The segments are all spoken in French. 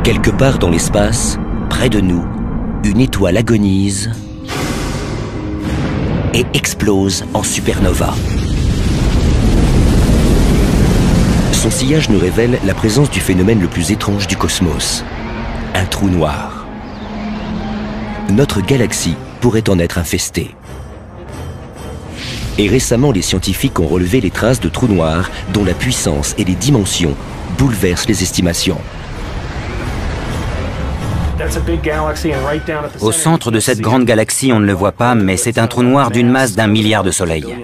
Quelque part dans l'espace, près de nous, une étoile agonise et explose en supernova. Son sillage nous révèle la présence du phénomène le plus étrange du cosmos, un trou noir. Notre galaxie pourrait en être infestée. Et récemment, les scientifiques ont relevé les traces de trous noirs dont la puissance et les dimensions bouleversent les estimations. Au centre de cette grande galaxie, on ne le voit pas, mais c'est un trou noir d'une masse d'1 milliard de soleils.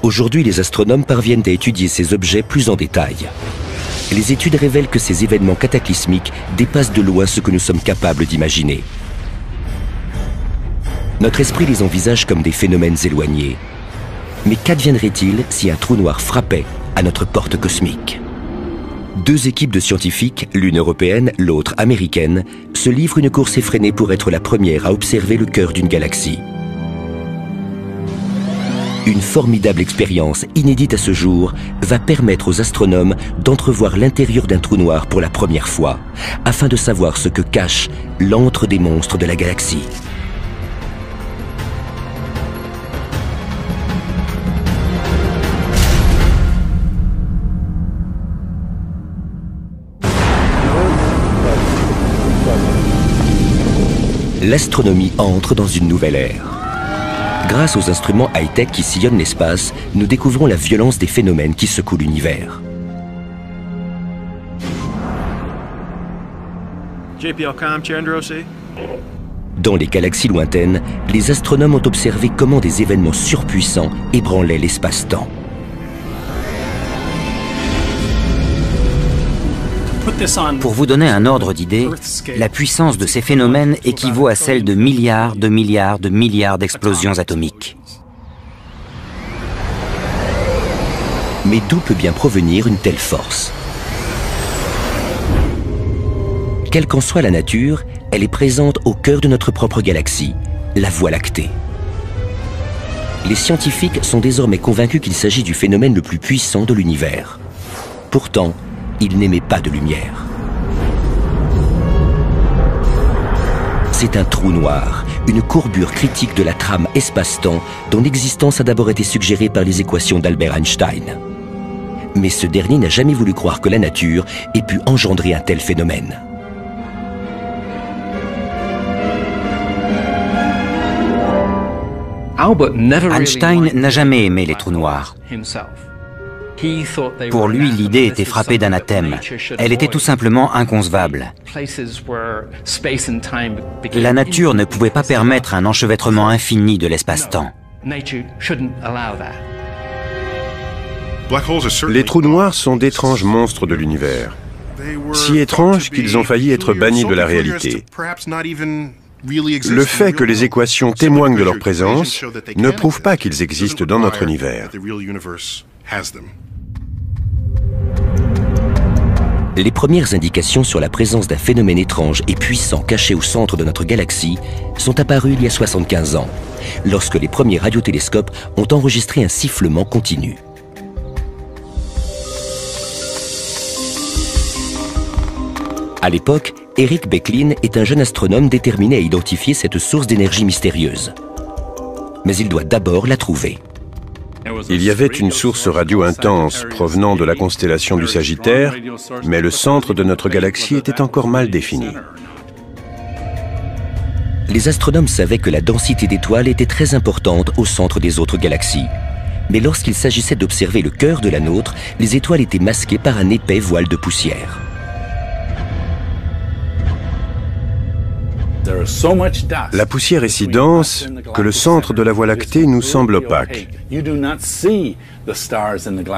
Aujourd'hui, les astronomes parviennent à étudier ces objets plus en détail. Les études révèlent que ces événements cataclysmiques dépassent de loin ce que nous sommes capables d'imaginer. Notre esprit les envisage comme des phénomènes éloignés. Mais qu'adviendrait-il si un trou noir frappait à notre porte cosmique ? Deux équipes de scientifiques, l'une européenne, l'autre américaine, se livrent une course effrénée pour être la première à observer le cœur d'une galaxie. Une formidable expérience, inédite à ce jour, va permettre aux astronomes d'entrevoir l'intérieur d'un trou noir pour la première fois, afin de savoir ce que cache l'antre des monstres de la galaxie. L'astronomie entre dans une nouvelle ère. Grâce aux instruments high-tech qui sillonnent l'espace, nous découvrons la violence des phénomènes qui secouent l'univers. Dans les galaxies lointaines, les astronomes ont observé comment des événements surpuissants ébranlaient l'espace-temps. Pour vous donner un ordre d'idée, la puissance de ces phénomènes équivaut à celle de milliards d'explosions atomiques. Mais d'où peut bien provenir une telle force? Quelle qu'en soit la nature, elle est présente au cœur de notre propre galaxie, la Voie lactée. Les scientifiques sont désormais convaincus qu'il s'agit du phénomène le plus puissant de l'univers. Pourtant, il n'émet pas de lumière. C'est un trou noir, une courbure critique de la trame espace-temps dont l'existence a d'abord été suggérée par les équations d'Albert Einstein. Mais ce dernier n'a jamais voulu croire que la nature ait pu engendrer un tel phénomène. Einstein n'a jamais aimé les trous noirs. Pour lui, l'idée était frappée d'anathème. Elle était tout simplement inconcevable. La nature ne pouvait pas permettre un enchevêtrement infini de l'espace-temps. Les trous noirs sont d'étranges monstres de l'univers. Si étranges qu'ils ont failli être bannis de la réalité. Le fait que les équations témoignent de leur présence ne prouve pas qu'ils existent dans notre univers. Les premières indications sur la présence d'un phénomène étrange et puissant caché au centre de notre galaxie sont apparues il y a 75 ans, lorsque les premiers radiotélescopes ont enregistré un sifflement continu. À l'époque, Eric Becklin est un jeune astronome déterminé à identifier cette source d'énergie mystérieuse. Mais il doit d'abord la trouver. Il y avait une source radio intense provenant de la constellation du Sagittaire, mais le centre de notre galaxie était encore mal défini. Les astronomes savaient que la densité d'étoiles était très importante au centre des autres galaxies. Mais lorsqu'il s'agissait d'observer le cœur de la nôtre, les étoiles étaient masquées par un épais voile de poussière. La poussière est si dense que le centre de la Voie lactée nous semble opaque.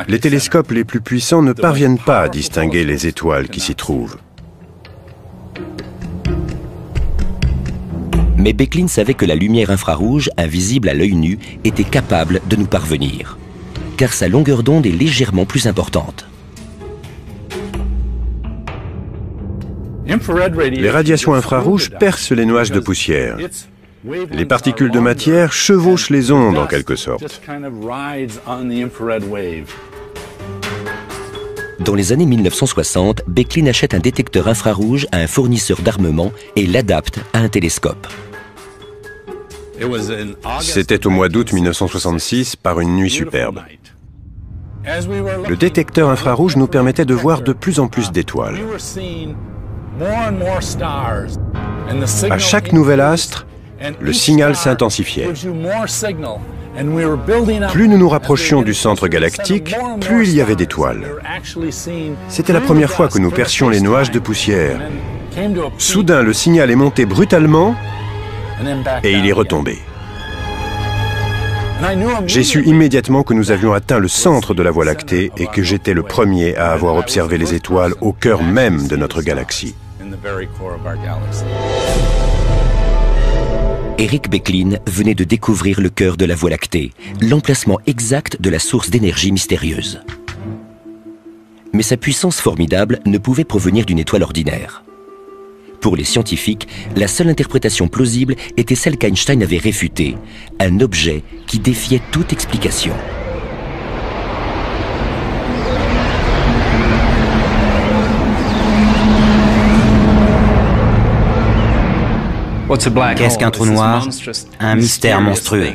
Les télescopes les plus puissants ne parviennent pas à distinguer les étoiles qui s'y trouvent. Mais Becklin savait que la lumière infrarouge, invisible à l'œil nu, était capable de nous parvenir, car sa longueur d'onde est légèrement plus importante. Les radiations infrarouges percent les nuages de poussière. Les particules de matière chevauchent les ondes en quelque sorte. Dans les années 1960, Becklin achète un détecteur infrarouge à un fournisseur d'armement et l'adapte à un télescope. C'était au mois d'août 1966, par une nuit superbe. Le détecteur infrarouge nous permettait de voir de plus en plus d'étoiles. À chaque nouvel astre, le signal s'intensifiait. Plus nous nous rapprochions du centre galactique, plus il y avait d'étoiles. C'était la première fois que nous percions les nuages de poussière. Soudain, le signal est monté brutalement et il est retombé. J'ai su immédiatement que nous avions atteint le centre de la Voie lactée et que j'étais le premier à avoir observé les étoiles au cœur même de notre galaxie. Eric Becklin venait de découvrir le cœur de la Voie lactée, l'emplacement exact de la source d'énergie mystérieuse. Mais sa puissance formidable ne pouvait provenir d'une étoile ordinaire. Pour les scientifiques, la seule interprétation plausible était celle qu'Einstein avait réfutée, un objet qui défiait toute explication. Qu'est-ce qu'un trou noir? Un mystère monstrueux.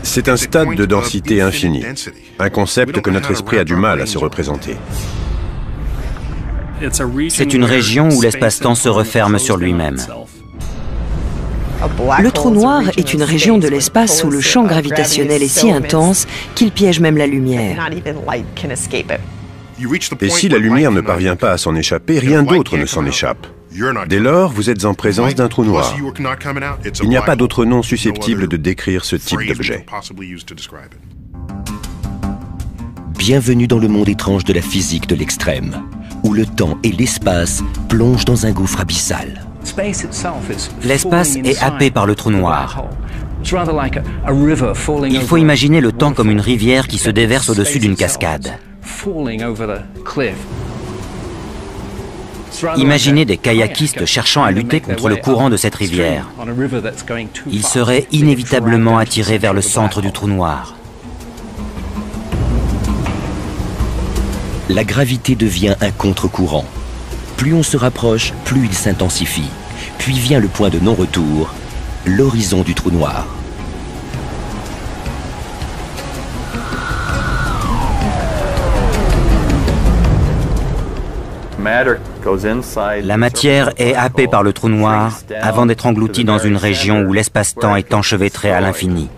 C'est un stade de densité infinie, un concept que notre esprit a du mal à se représenter. C'est une région où l'espace-temps se referme sur lui-même. Le trou noir est une région de l'espace où le champ gravitationnel est si intense qu'il piège même la lumière. Et si la lumière ne parvient pas à s'en échapper, rien d'autre ne s'en échappe. Dès lors, vous êtes en présence d'un trou noir. Il n'y a pas d'autre nom susceptible de décrire ce type d'objet. Bienvenue dans le monde étrange de la physique de l'extrême, où le temps et l'espace plongent dans un gouffre abyssal. L'espace est happé par le trou noir. Il faut imaginer le temps comme une rivière qui se déverse au-dessus d'une cascade. Imaginez des kayakistes cherchant à lutter contre le courant de cette rivière. Ils seraient inévitablement attirés vers le centre du trou noir. La gravité devient un contre-courant. Plus on se rapproche, plus il s'intensifie. Puis vient le point de non-retour, l'horizon du trou noir. La matière est happée par le trou noir avant d'être engloutie dans une région où l'espace-temps est enchevêtré à l'infini.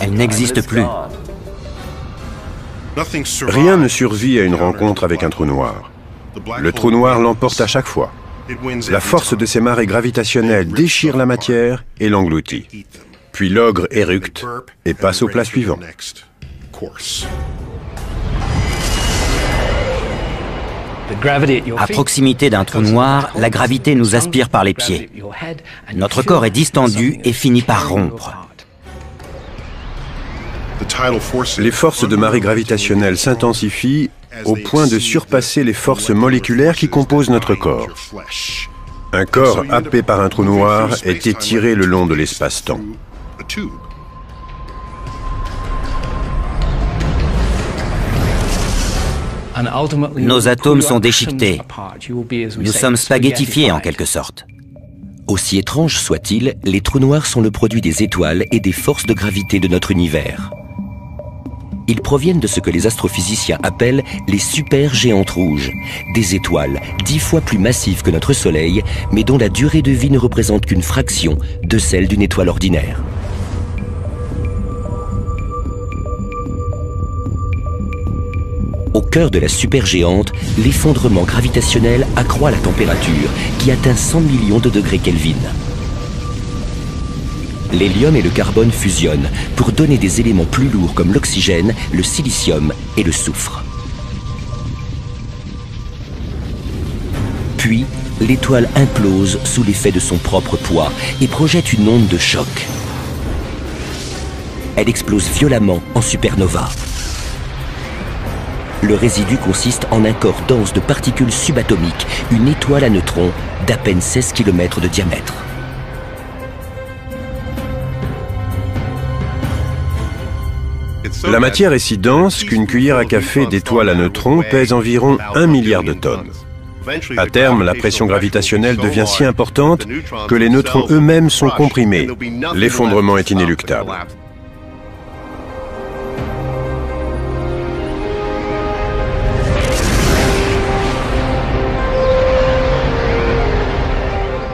Elle n'existe plus. Rien ne survit à une rencontre avec un trou noir. Le trou noir l'emporte à chaque fois. La force de ses marées gravitationnelles déchire la matière et l'engloutit. Puis l'ogre éructe et passe au plat suivant. À proximité d'un trou noir, la gravité nous aspire par les pieds. Notre corps est distendu et finit par rompre. Les forces de marée gravitationnelle s'intensifient au point de surpasser les forces moléculaires qui composent notre corps. Un corps happé par un trou noir est étiré le long de l'espace-temps. Nos atomes sont déchiquetés. Nous sommes spaghettifiés en quelque sorte. Aussi étrange soit-il, les trous noirs sont le produit des étoiles et des forces de gravité de notre univers. Ils proviennent de ce que les astrophysiciens appellent les supergéantes rouges, des étoiles 10 fois plus massives que notre Soleil, mais dont la durée de vie ne représente qu'une fraction de celle d'une étoile ordinaire. Au cœur de la supergéante, l'effondrement gravitationnel accroît la température, qui atteint 100 millions de degrés Kelvin. L'hélium et le carbone fusionnent pour donner des éléments plus lourds comme l'oxygène, le silicium et le soufre. Puis, l'étoile implose sous l'effet de son propre poids et projette une onde de choc. Elle explose violemment en supernova. Le résidu consiste en un corps dense de particules subatomiques, une étoile à neutrons d'à peine 16 km de diamètre. La matière est si dense qu'une cuillère à café d'étoiles à neutrons pèse environ 1 milliard de tonnes. À terme, la pression gravitationnelle devient si importante que les neutrons eux-mêmes sont comprimés. L'effondrement est inéluctable.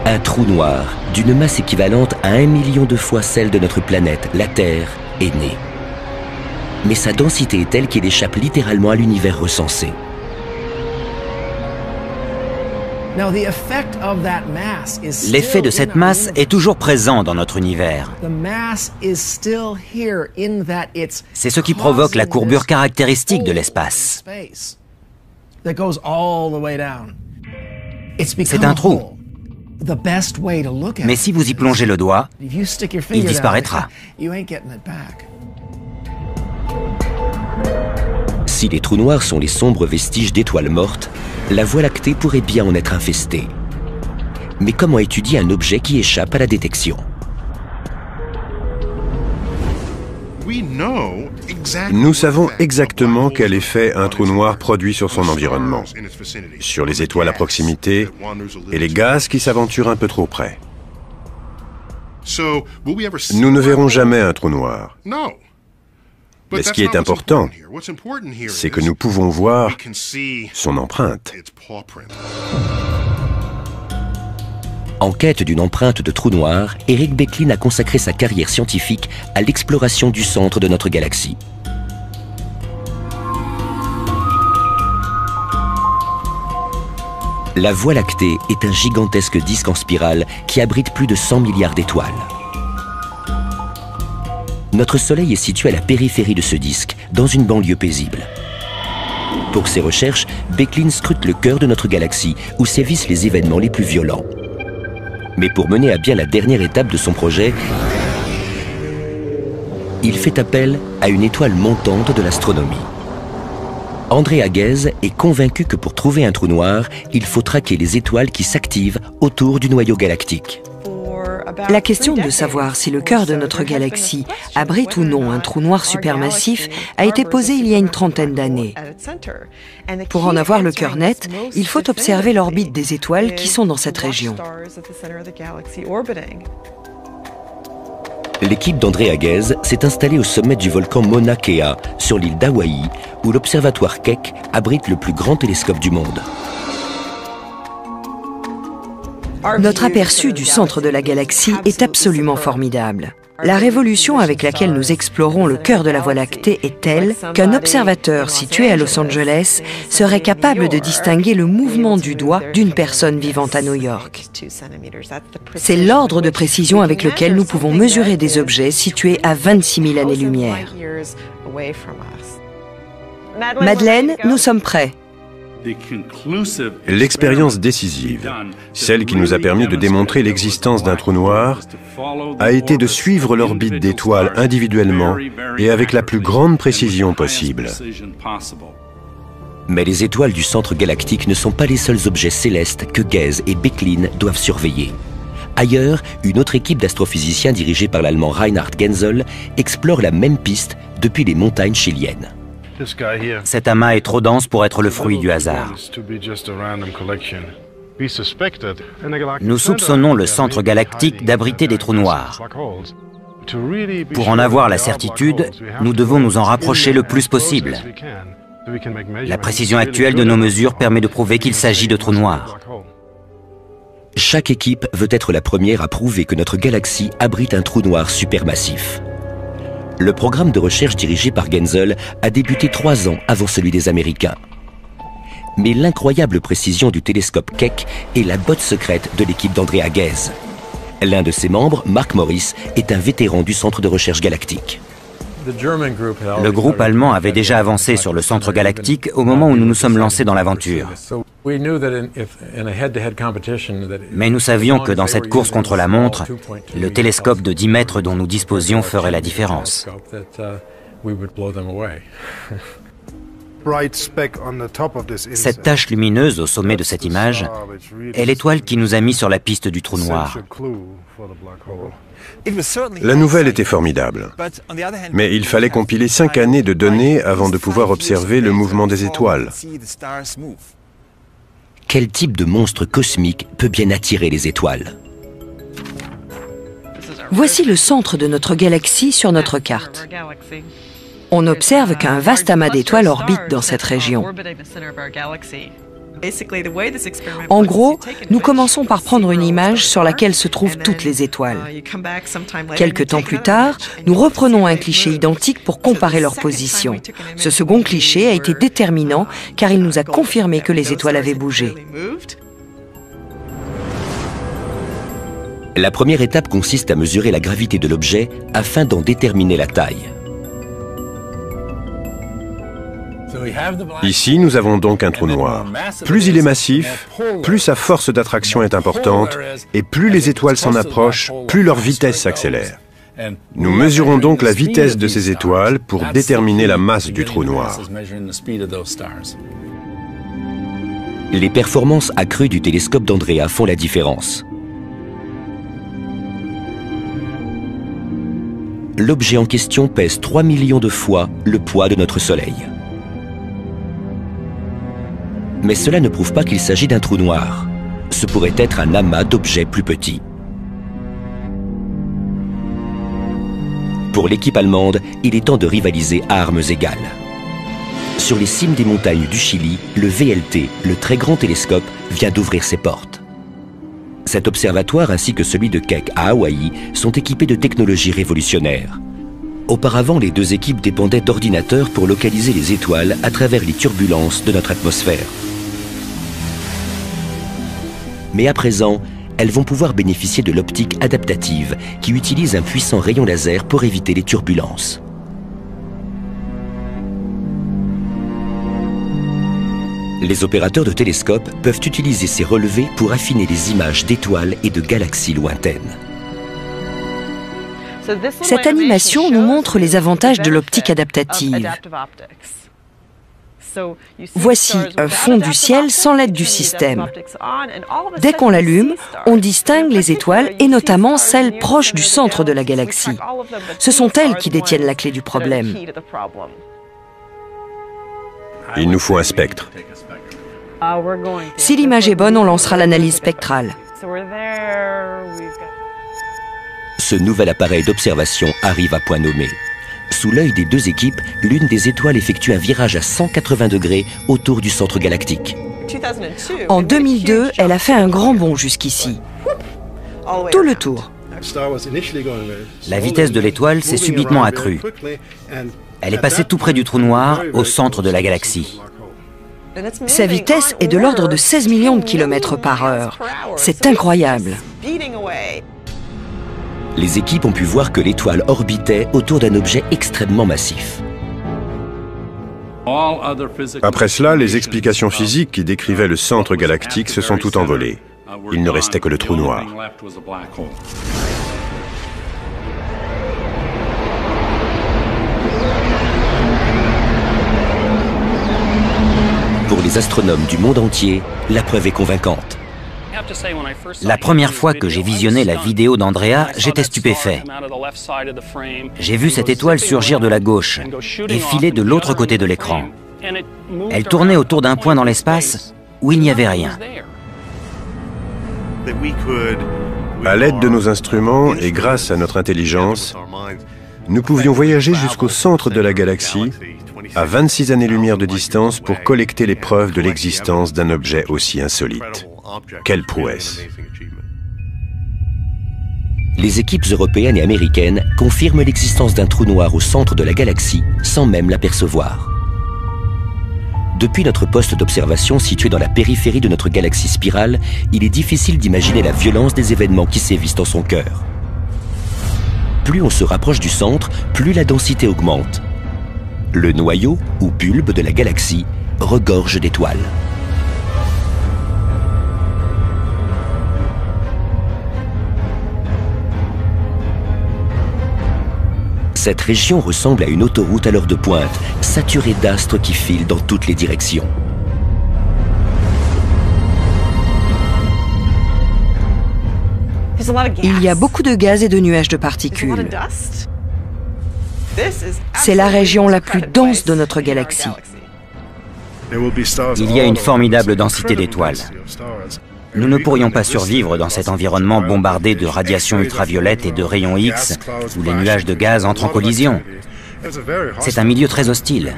Un trou noir, d'une masse équivalente à 1 million de fois celle de notre planète, la Terre, est né. Mais sa densité est telle qu'il échappe littéralement à l'univers recensé. L'effet de cette masse est toujours présent dans notre univers. C'est ce qui provoque la courbure caractéristique de l'espace. C'est un trou. Mais si vous y plongez le doigt, il disparaîtra. Si les trous noirs sont les sombres vestiges d'étoiles mortes, la Voie lactée pourrait bien en être infestée. Mais comment étudier un objet qui échappe à la détection? Nous savons exactement quel effet un trou noir produit sur son environnement, sur les étoiles à proximité et les gaz qui s'aventurent un peu trop près. Nous ne verrons jamais un trou noir. Mais ce qui est important, c'est que nous pouvons voir son empreinte. En quête d'une empreinte de trou noir, Eric Becklin a consacré sa carrière scientifique à l'exploration du centre de notre galaxie. La Voie lactée est un gigantesque disque en spirale qui abrite plus de 100 milliards d'étoiles. Notre Soleil est situé à la périphérie de ce disque, dans une banlieue paisible. Pour ses recherches, Becklin scrute le cœur de notre galaxie, où sévissent les événements les plus violents. Mais pour mener à bien la dernière étape de son projet, il fait appel à une étoile montante de l'astronomie. André Haguez est convaincu que pour trouver un trou noir, il faut traquer les étoiles qui s'activent autour du noyau galactique. La question de savoir si le cœur de notre galaxie abrite ou non un trou noir supermassif a été posée il y a une trentaine d'années. Pour en avoir le cœur net, il faut observer l'orbite des étoiles qui sont dans cette région. L'équipe d'André Haguez s'est installée au sommet du volcan Mauna Kea, sur l'île d'Hawaï, où l'observatoire Keck abrite le plus grand télescope du monde. Notre aperçu du centre de la galaxie est absolument formidable. La révolution avec laquelle nous explorons le cœur de la Voie lactée est telle qu'un observateur situé à Los Angeles serait capable de distinguer le mouvement du doigt d'une personne vivant à New York. C'est l'ordre de précision avec lequel nous pouvons mesurer des objets situés à 26 000 années-lumière. Madeleine, nous sommes prêts. L'expérience décisive, celle qui nous a permis de démontrer l'existence d'un trou noir, a été de suivre l'orbite d'étoiles individuellement et avec la plus grande précision possible. Mais les étoiles du centre galactique ne sont pas les seuls objets célestes que Haguez et Becklin doivent surveiller. Ailleurs, une autre équipe d'astrophysiciens dirigée par l'Allemand Reinhard Genzel explore la même piste depuis les montagnes chiliennes. Cet amas est trop dense pour être le fruit du hasard. Nous soupçonnons le centre galactique d'abriter des trous noirs. Pour en avoir la certitude, nous devons nous en rapprocher le plus possible. La précision actuelle de nos mesures permet de prouver qu'il s'agit de trous noirs. Chaque équipe veut être la première à prouver que notre galaxie abrite un trou noir supermassif. Le programme de recherche dirigé par Genzel a débuté 3 ans avant celui des Américains. Mais l'incroyable précision du télescope Keck est la botte secrète de l'équipe d'André Haguez. L'un de ses membres, Mark Morris, est un vétéran du centre de recherche galactique. Le groupe allemand avait déjà avancé sur le centre galactique au moment où nous nous sommes lancés dans l'aventure. Mais nous savions que dans cette course contre la montre, le télescope de 10 mètres dont nous disposions ferait la différence. Cette tache lumineuse au sommet de cette image est l'étoile qui nous a mis sur la piste du trou noir. La nouvelle était formidable, mais il fallait compiler 5 années de données avant de pouvoir observer le mouvement des étoiles. Quel type de monstre cosmique peut bien attirer les étoiles? Voici le centre de notre galaxie sur notre carte. On observe qu'un vaste amas d'étoiles orbite dans cette région. En gros, nous commençons par prendre une image sur laquelle se trouvent toutes les étoiles. Quelque temps plus tard, nous reprenons un cliché identique pour comparer leur position. Ce second cliché a été déterminant car il nous a confirmé que les étoiles avaient bougé. La première étape consiste à mesurer la gravité de l'objet afin d'en déterminer la taille. Ici, nous avons donc un trou noir. Plus il est massif, plus sa force d'attraction est importante, et plus les étoiles s'en approchent, plus leur vitesse s'accélère. Nous mesurons donc la vitesse de ces étoiles pour déterminer la masse du trou noir. Les performances accrues du télescope d'Andrea font la différence. L'objet en question pèse 3 millions de fois le poids de notre Soleil. Mais cela ne prouve pas qu'il s'agit d'un trou noir. Ce pourrait être un amas d'objets plus petits. Pour l'équipe allemande, il est temps de rivaliser à armes égales. Sur les cimes des montagnes du Chili, le VLT, le très grand télescope, vient d'ouvrir ses portes. Cet observatoire ainsi que celui de Keck à Hawaï sont équipés de technologies révolutionnaires. Auparavant, les deux équipes dépendaient d'ordinateurs pour localiser les étoiles à travers les turbulences de notre atmosphère. Mais à présent, elles vont pouvoir bénéficier de l'optique adaptative qui utilise un puissant rayon laser pour éviter les turbulences. Les opérateurs de télescopes peuvent utiliser ces relevés pour affiner les images d'étoiles et de galaxies lointaines. Cette animation nous montre les avantages de l'optique adaptative. Voici un fond du ciel sans l'aide du système. Dès qu'on l'allume, on distingue les étoiles et notamment celles proches du centre de la galaxie. Ce sont elles qui détiennent la clé du problème. Il nous faut un spectre. Si l'image est bonne, on lancera l'analyse spectrale. Ce nouvel appareil d'observation arrive à point nommé. Sous l'œil des deux équipes, l'une des étoiles effectue un virage à 180 degrés autour du centre galactique. En 2002, elle a fait un grand bond jusqu'ici. Tout le tour. La vitesse de l'étoile s'est subitement accrue. Elle est passée tout près du trou noir, au centre de la galaxie. Sa vitesse est de l'ordre de 16 millions de kilomètres par heure. C'est incroyable. Les équipes ont pu voir que l'étoile orbitait autour d'un objet extrêmement massif. Après cela, les explications physiques qui décrivaient le centre galactique se sont toutes envolées. Il ne restait que le trou noir. Pour les astronomes du monde entier, la preuve est convaincante. La première fois que j'ai visionné la vidéo d'Andrea, j'étais stupéfait. J'ai vu cette étoile surgir de la gauche et filer de l'autre côté de l'écran. Elle tournait autour d'un point dans l'espace où il n'y avait rien. À l'aide de nos instruments et grâce à notre intelligence, nous pouvions voyager jusqu'au centre de la galaxie, à 26 années-lumière de distance, pour collecter les preuves de l'existence d'un objet aussi insolite. Quelle prouesse! Les équipes européennes et américaines confirment l'existence d'un trou noir au centre de la galaxie sans même l'apercevoir. Depuis notre poste d'observation situé dans la périphérie de notre galaxie spirale, il est difficile d'imaginer la violence des événements qui sévissent en son cœur. Plus on se rapproche du centre, plus la densité augmente. Le noyau, ou bulbe de la galaxie, regorge d'étoiles. Cette région ressemble à une autoroute à l'heure de pointe, saturée d'astres qui filent dans toutes les directions. Il y a beaucoup de gaz et de nuages de particules. C'est la région la plus dense de notre galaxie. Il y a une formidable densité d'étoiles. Nous ne pourrions pas survivre dans cet environnement bombardé de radiations ultraviolettes et de rayons X, où les nuages de gaz entrent en collision. C'est un milieu très hostile.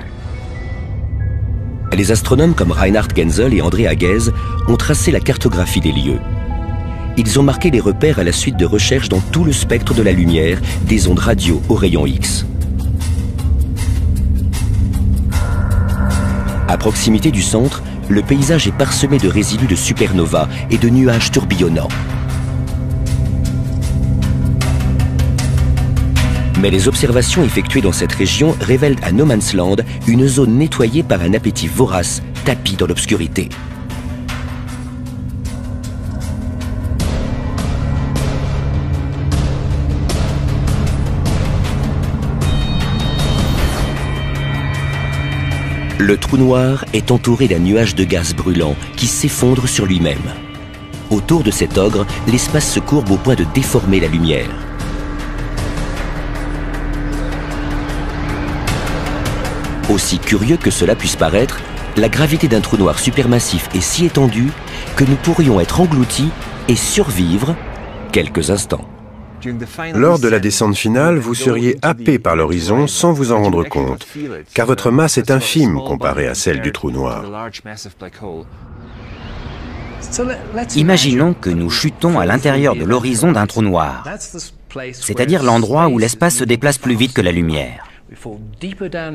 Les astronomes comme Reinhard Genzel et André Haguez ont tracé la cartographie des lieux. Ils ont marqué les repères à la suite de recherches dans tout le spectre de la lumière, des ondes radio aux rayons X. À proximité du centre, le paysage est parsemé de résidus de supernovas et de nuages tourbillonnants. Mais les observations effectuées dans cette région révèlent à No Man's Land une zone nettoyée par un appétit vorace, tapi dans l'obscurité. Le trou noir est entouré d'un nuage de gaz brûlant qui s'effondre sur lui-même. Autour de cet ogre, l'espace se courbe au point de déformer la lumière. Aussi curieux que cela puisse paraître, la gravité d'un trou noir supermassif est si étendue que nous pourrions être engloutis et survivre quelques instants. Lors de la descente finale, vous seriez happé par l'horizon sans vous en rendre compte, car votre masse est infime comparée à celle du trou noir. Imaginons que nous chutons à l'intérieur de l'horizon d'un trou noir, c'est-à-dire l'endroit où l'espace se déplace plus vite que la lumière.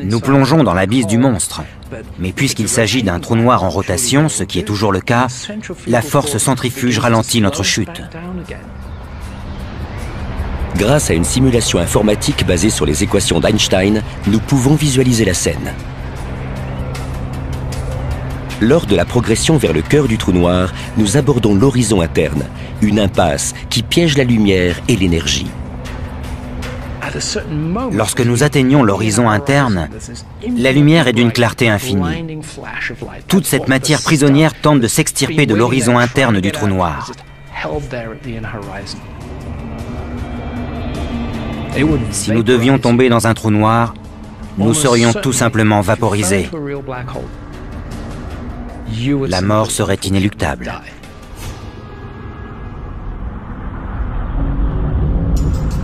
Nous plongeons dans l'abysse du monstre, mais puisqu'il s'agit d'un trou noir en rotation, ce qui est toujours le cas, la force centrifuge ralentit notre chute. Grâce à une simulation informatique basée sur les équations d'Einstein, nous pouvons visualiser la scène. Lors de la progression vers le cœur du trou noir, nous abordons l'horizon interne, une impasse qui piège la lumière et l'énergie. Lorsque nous atteignons l'horizon interne, la lumière est d'une clarté infinie. Toute cette matière prisonnière tente de s'extirper de l'horizon interne du trou noir. Si nous devions tomber dans un trou noir, nous serions tout simplement vaporisés. La mort serait inéluctable.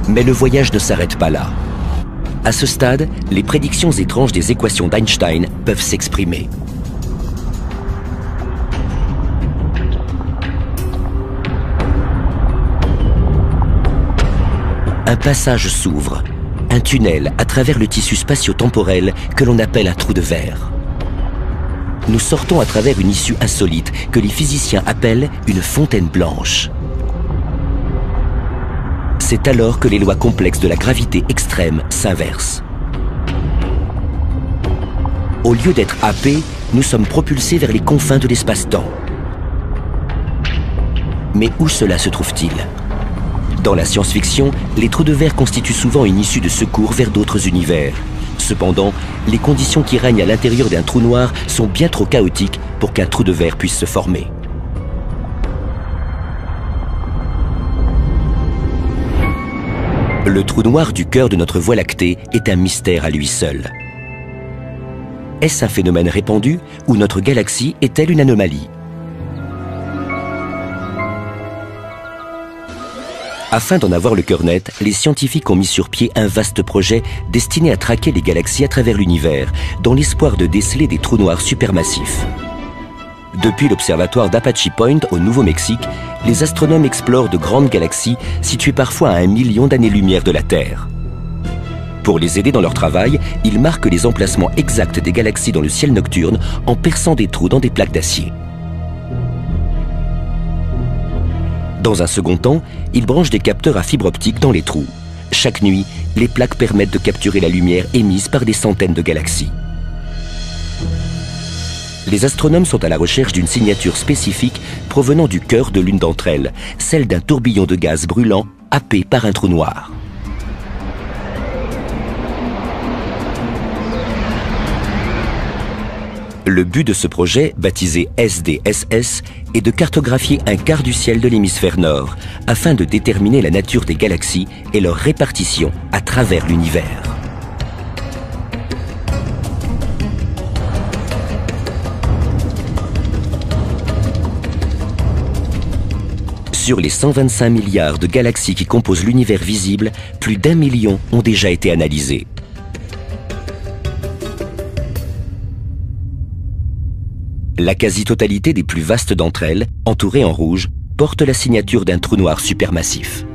Mais le voyage ne s'arrête pas là. À ce stade, les prédictions étranges des équations d'Einstein peuvent s'exprimer. Un passage s'ouvre, un tunnel à travers le tissu spatio-temporel que l'on appelle un trou de verre. Nous sortons à travers une issue insolite que les physiciens appellent une fontaine blanche. C'est alors que les lois complexes de la gravité extrême s'inversent. Au lieu d'être happés, nous sommes propulsés vers les confins de l'espace-temps. Mais où cela se trouve-t-il ? Dans la science-fiction, les trous de verre constituent souvent une issue de secours vers d'autres univers. Cependant, les conditions qui règnent à l'intérieur d'un trou noir sont bien trop chaotiques pour qu'un trou de verre puisse se former. Le trou noir du cœur de notre Voie lactée est un mystère à lui seul. Est-ce un phénomène répandu ou notre galaxie est-elle une anomalie ? Afin d'en avoir le cœur net, les scientifiques ont mis sur pied un vaste projet destiné à traquer les galaxies à travers l'univers, dans l'espoir de déceler des trous noirs supermassifs. Depuis l'observatoire d'Apache Point au Nouveau-Mexique, les astronomes explorent de grandes galaxies situées parfois à 1 million d'années-lumière de la Terre. Pour les aider dans leur travail, ils marquent les emplacements exacts des galaxies dans le ciel nocturne en perçant des trous dans des plaques d'acier. Dans un second temps, ils branchent des capteurs à fibre optique dans les trous. Chaque nuit, les plaques permettent de capturer la lumière émise par des centaines de galaxies. Les astronomes sont à la recherche d'une signature spécifique provenant du cœur de l'une d'entre elles, celle d'un tourbillon de gaz brûlant happé par un trou noir. Le but de ce projet, baptisé SDSS, est de cartographier un quart du ciel de l'hémisphère nord, afin de déterminer la nature des galaxies et leur répartition à travers l'univers. Sur les 125 milliards de galaxies qui composent l'univers visible, plus d'1 million ont déjà été analysées. La quasi-totalité des plus vastes d'entre elles, entourées en rouge, portent la signature d'un trou noir supermassif.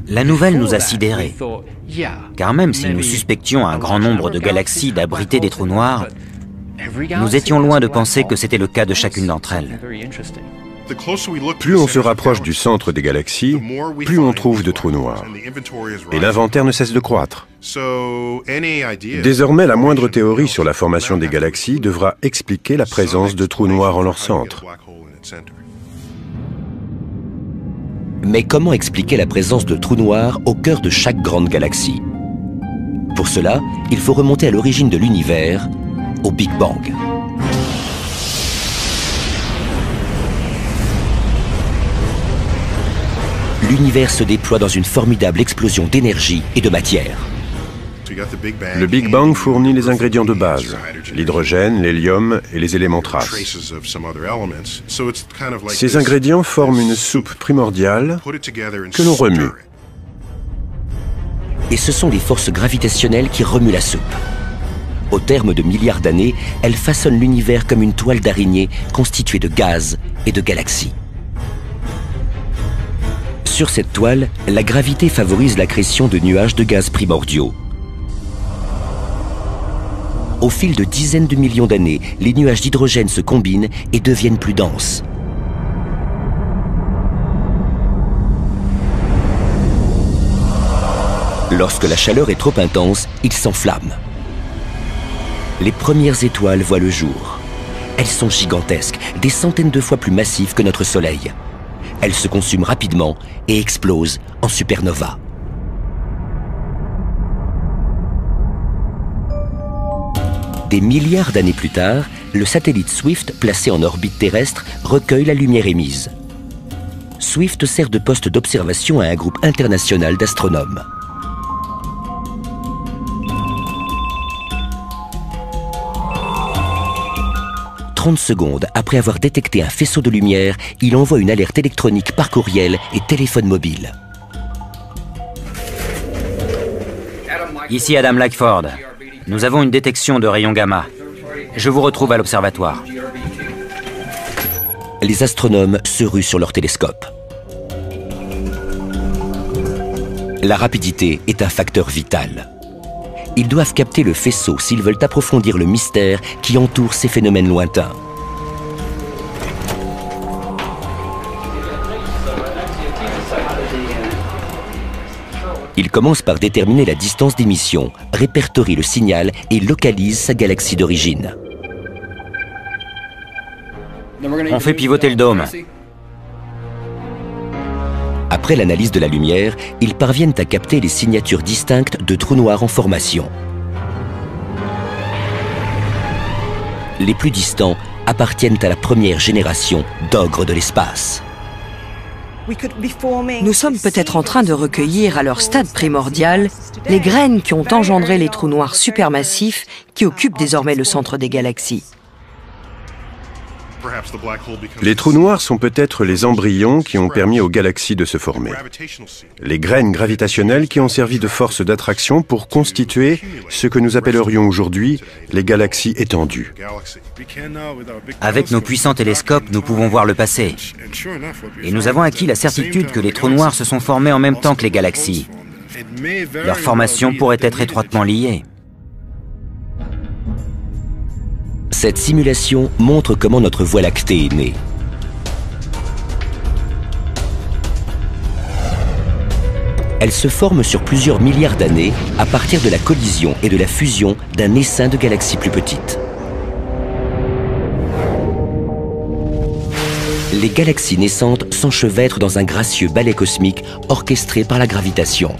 La nouvelle nous a sidérés, car même si nous suspections un grand nombre de galaxies d'abriter des trous noirs, nous étions loin de penser que c'était le cas de chacune d'entre elles. Plus on se rapproche du centre des galaxies, plus on trouve de trous noirs. Et l'inventaire ne cesse de croître. Désormais, la moindre théorie sur la formation des galaxies devra expliquer la présence de trous noirs en leur centre. Mais comment expliquer la présence de trous noirs au cœur de chaque grande galaxie? Pour cela, il faut remonter à l'origine de l'univers, au Big Bang. L'univers se déploie dans une formidable explosion d'énergie et de matière. Le Big Bang fournit les ingrédients de base, l'hydrogène, l'hélium et les éléments traces. Ces ingrédients forment une soupe primordiale que l'on remue. Et ce sont les forces gravitationnelles qui remuent la soupe. Au terme de milliards d'années, elle façonne l'univers comme une toile d'araignée constituée de gaz et de galaxies. Sur cette toile, la gravité favorise l'accrétion de nuages de gaz primordiaux. Au fil de dizaines de millions d'années, les nuages d'hydrogène se combinent et deviennent plus denses. Lorsque la chaleur est trop intense, ils s'enflamment. Les premières étoiles voient le jour. Elles sont gigantesques, des centaines de fois plus massives que notre Soleil. Elles se consument rapidement et explosent en supernova. Des milliards d'années plus tard, le satellite Swift, placé en orbite terrestre, recueille la lumière émise. Swift sert de poste d'observation à un groupe international d'astronomes. 30 secondes après avoir détecté un faisceau de lumière, il envoie une alerte électronique par courriel et téléphone mobile. Ici Adam Lackford. Nous avons une détection de rayons gamma. Je vous retrouve à l'observatoire. Les astronomes se ruent sur leur télescope. La rapidité est un facteur vital. Ils doivent capter le faisceau s'ils veulent approfondir le mystère qui entoure ces phénomènes lointains. Ils commencent par déterminer la distance d'émission, répertorient le signal et localisent sa galaxie d'origine. On fait pivoter le dôme. Après l'analyse de la lumière, ils parviennent à capter les signatures distinctes de trous noirs en formation. Les plus distants appartiennent à la première génération d'ogres de l'espace. Nous sommes peut-être en train de recueillir à leur stade primordial les graines qui ont engendré les trous noirs supermassifs qui occupent désormais le centre des galaxies. Les trous noirs sont peut-être les embryons qui ont permis aux galaxies de se former. Les graines gravitationnelles qui ont servi de force d'attraction pour constituer ce que nous appellerions aujourd'hui les galaxies étendues. Avec nos puissants télescopes, nous pouvons voir le passé. Et nous avons acquis la certitude que les trous noirs se sont formés en même temps que les galaxies. Leur formation pourrait être étroitement liée. Cette simulation montre comment notre Voie lactée est née. Elle se forme sur plusieurs milliards d'années à partir de la collision et de la fusion d'un essaim de galaxies plus petites. Les galaxies naissantes s'enchevêtrent dans un gracieux ballet cosmique orchestré par la gravitation.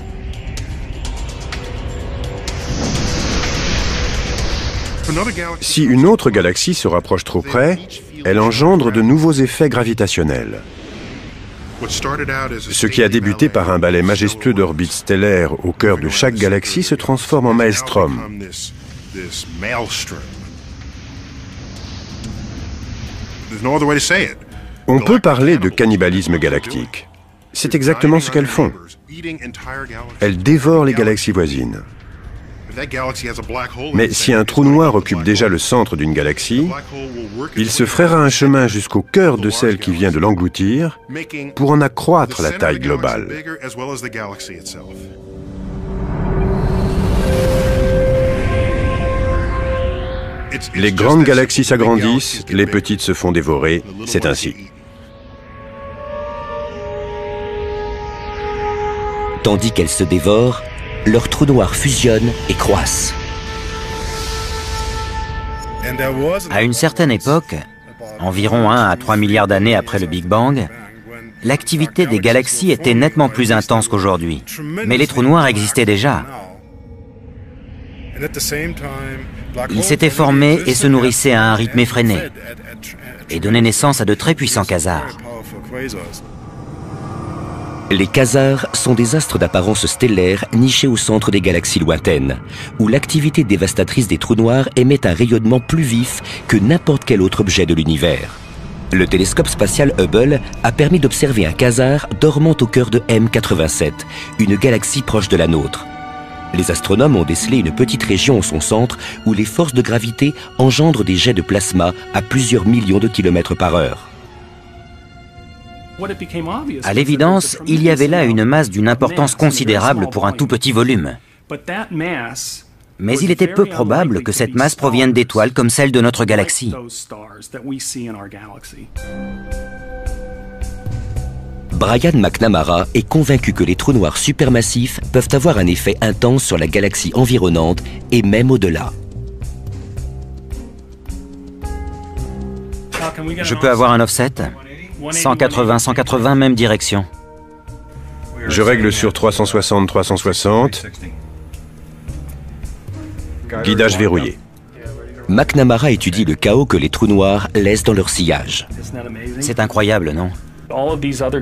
Si une autre galaxie se rapproche trop près, elle engendre de nouveaux effets gravitationnels. Ce qui a débuté par un balai majestueux d'orbites stellaires au cœur de chaque galaxie se transforme en maelstrom. On peut parler de cannibalisme galactique. C'est exactement ce qu'elles font. Elles dévorent les galaxies voisines. Mais si un trou noir occupe déjà le centre d'une galaxie, il se frayera un chemin jusqu'au cœur de celle qui vient de l'engloutir pour en accroître la taille globale. Les grandes galaxies s'agrandissent, les petites se font dévorer, c'est ainsi. Tandis qu'elles se dévorent, leurs trous noirs fusionnent et croissent. À une certaine époque, environ 1 à 3 milliards d'années après le Big Bang, l'activité des galaxies était nettement plus intense qu'aujourd'hui. Mais les trous noirs existaient déjà. Ils s'étaient formés et se nourrissaient à un rythme effréné et donnaient naissance à de très puissants quasars. Les quasars sont des astres d'apparence stellaire nichés au centre des galaxies lointaines, où l'activité dévastatrice des trous noirs émet un rayonnement plus vif que n'importe quel autre objet de l'univers. Le télescope spatial Hubble a permis d'observer un quasar dormant au cœur de M87, une galaxie proche de la nôtre. Les astronomes ont décelé une petite région au son centre où les forces de gravité engendrent des jets de plasma à plusieurs millions de kilomètres par heure. À l'évidence, il y avait là une masse d'une importance considérable pour un tout petit volume. Mais il était peu probable que cette masse provienne d'étoiles comme celle de notre galaxie. Brian McNamara est convaincu que les trous noirs supermassifs peuvent avoir un effet intense sur la galaxie environnante et même au-delà. Je peux avoir un offset ? 180, 180, même direction. Je règle sur 360, 360. Guidage verrouillé. McNamara étudie le chaos que les trous noirs laissent dans leur sillage. C'est incroyable, non ?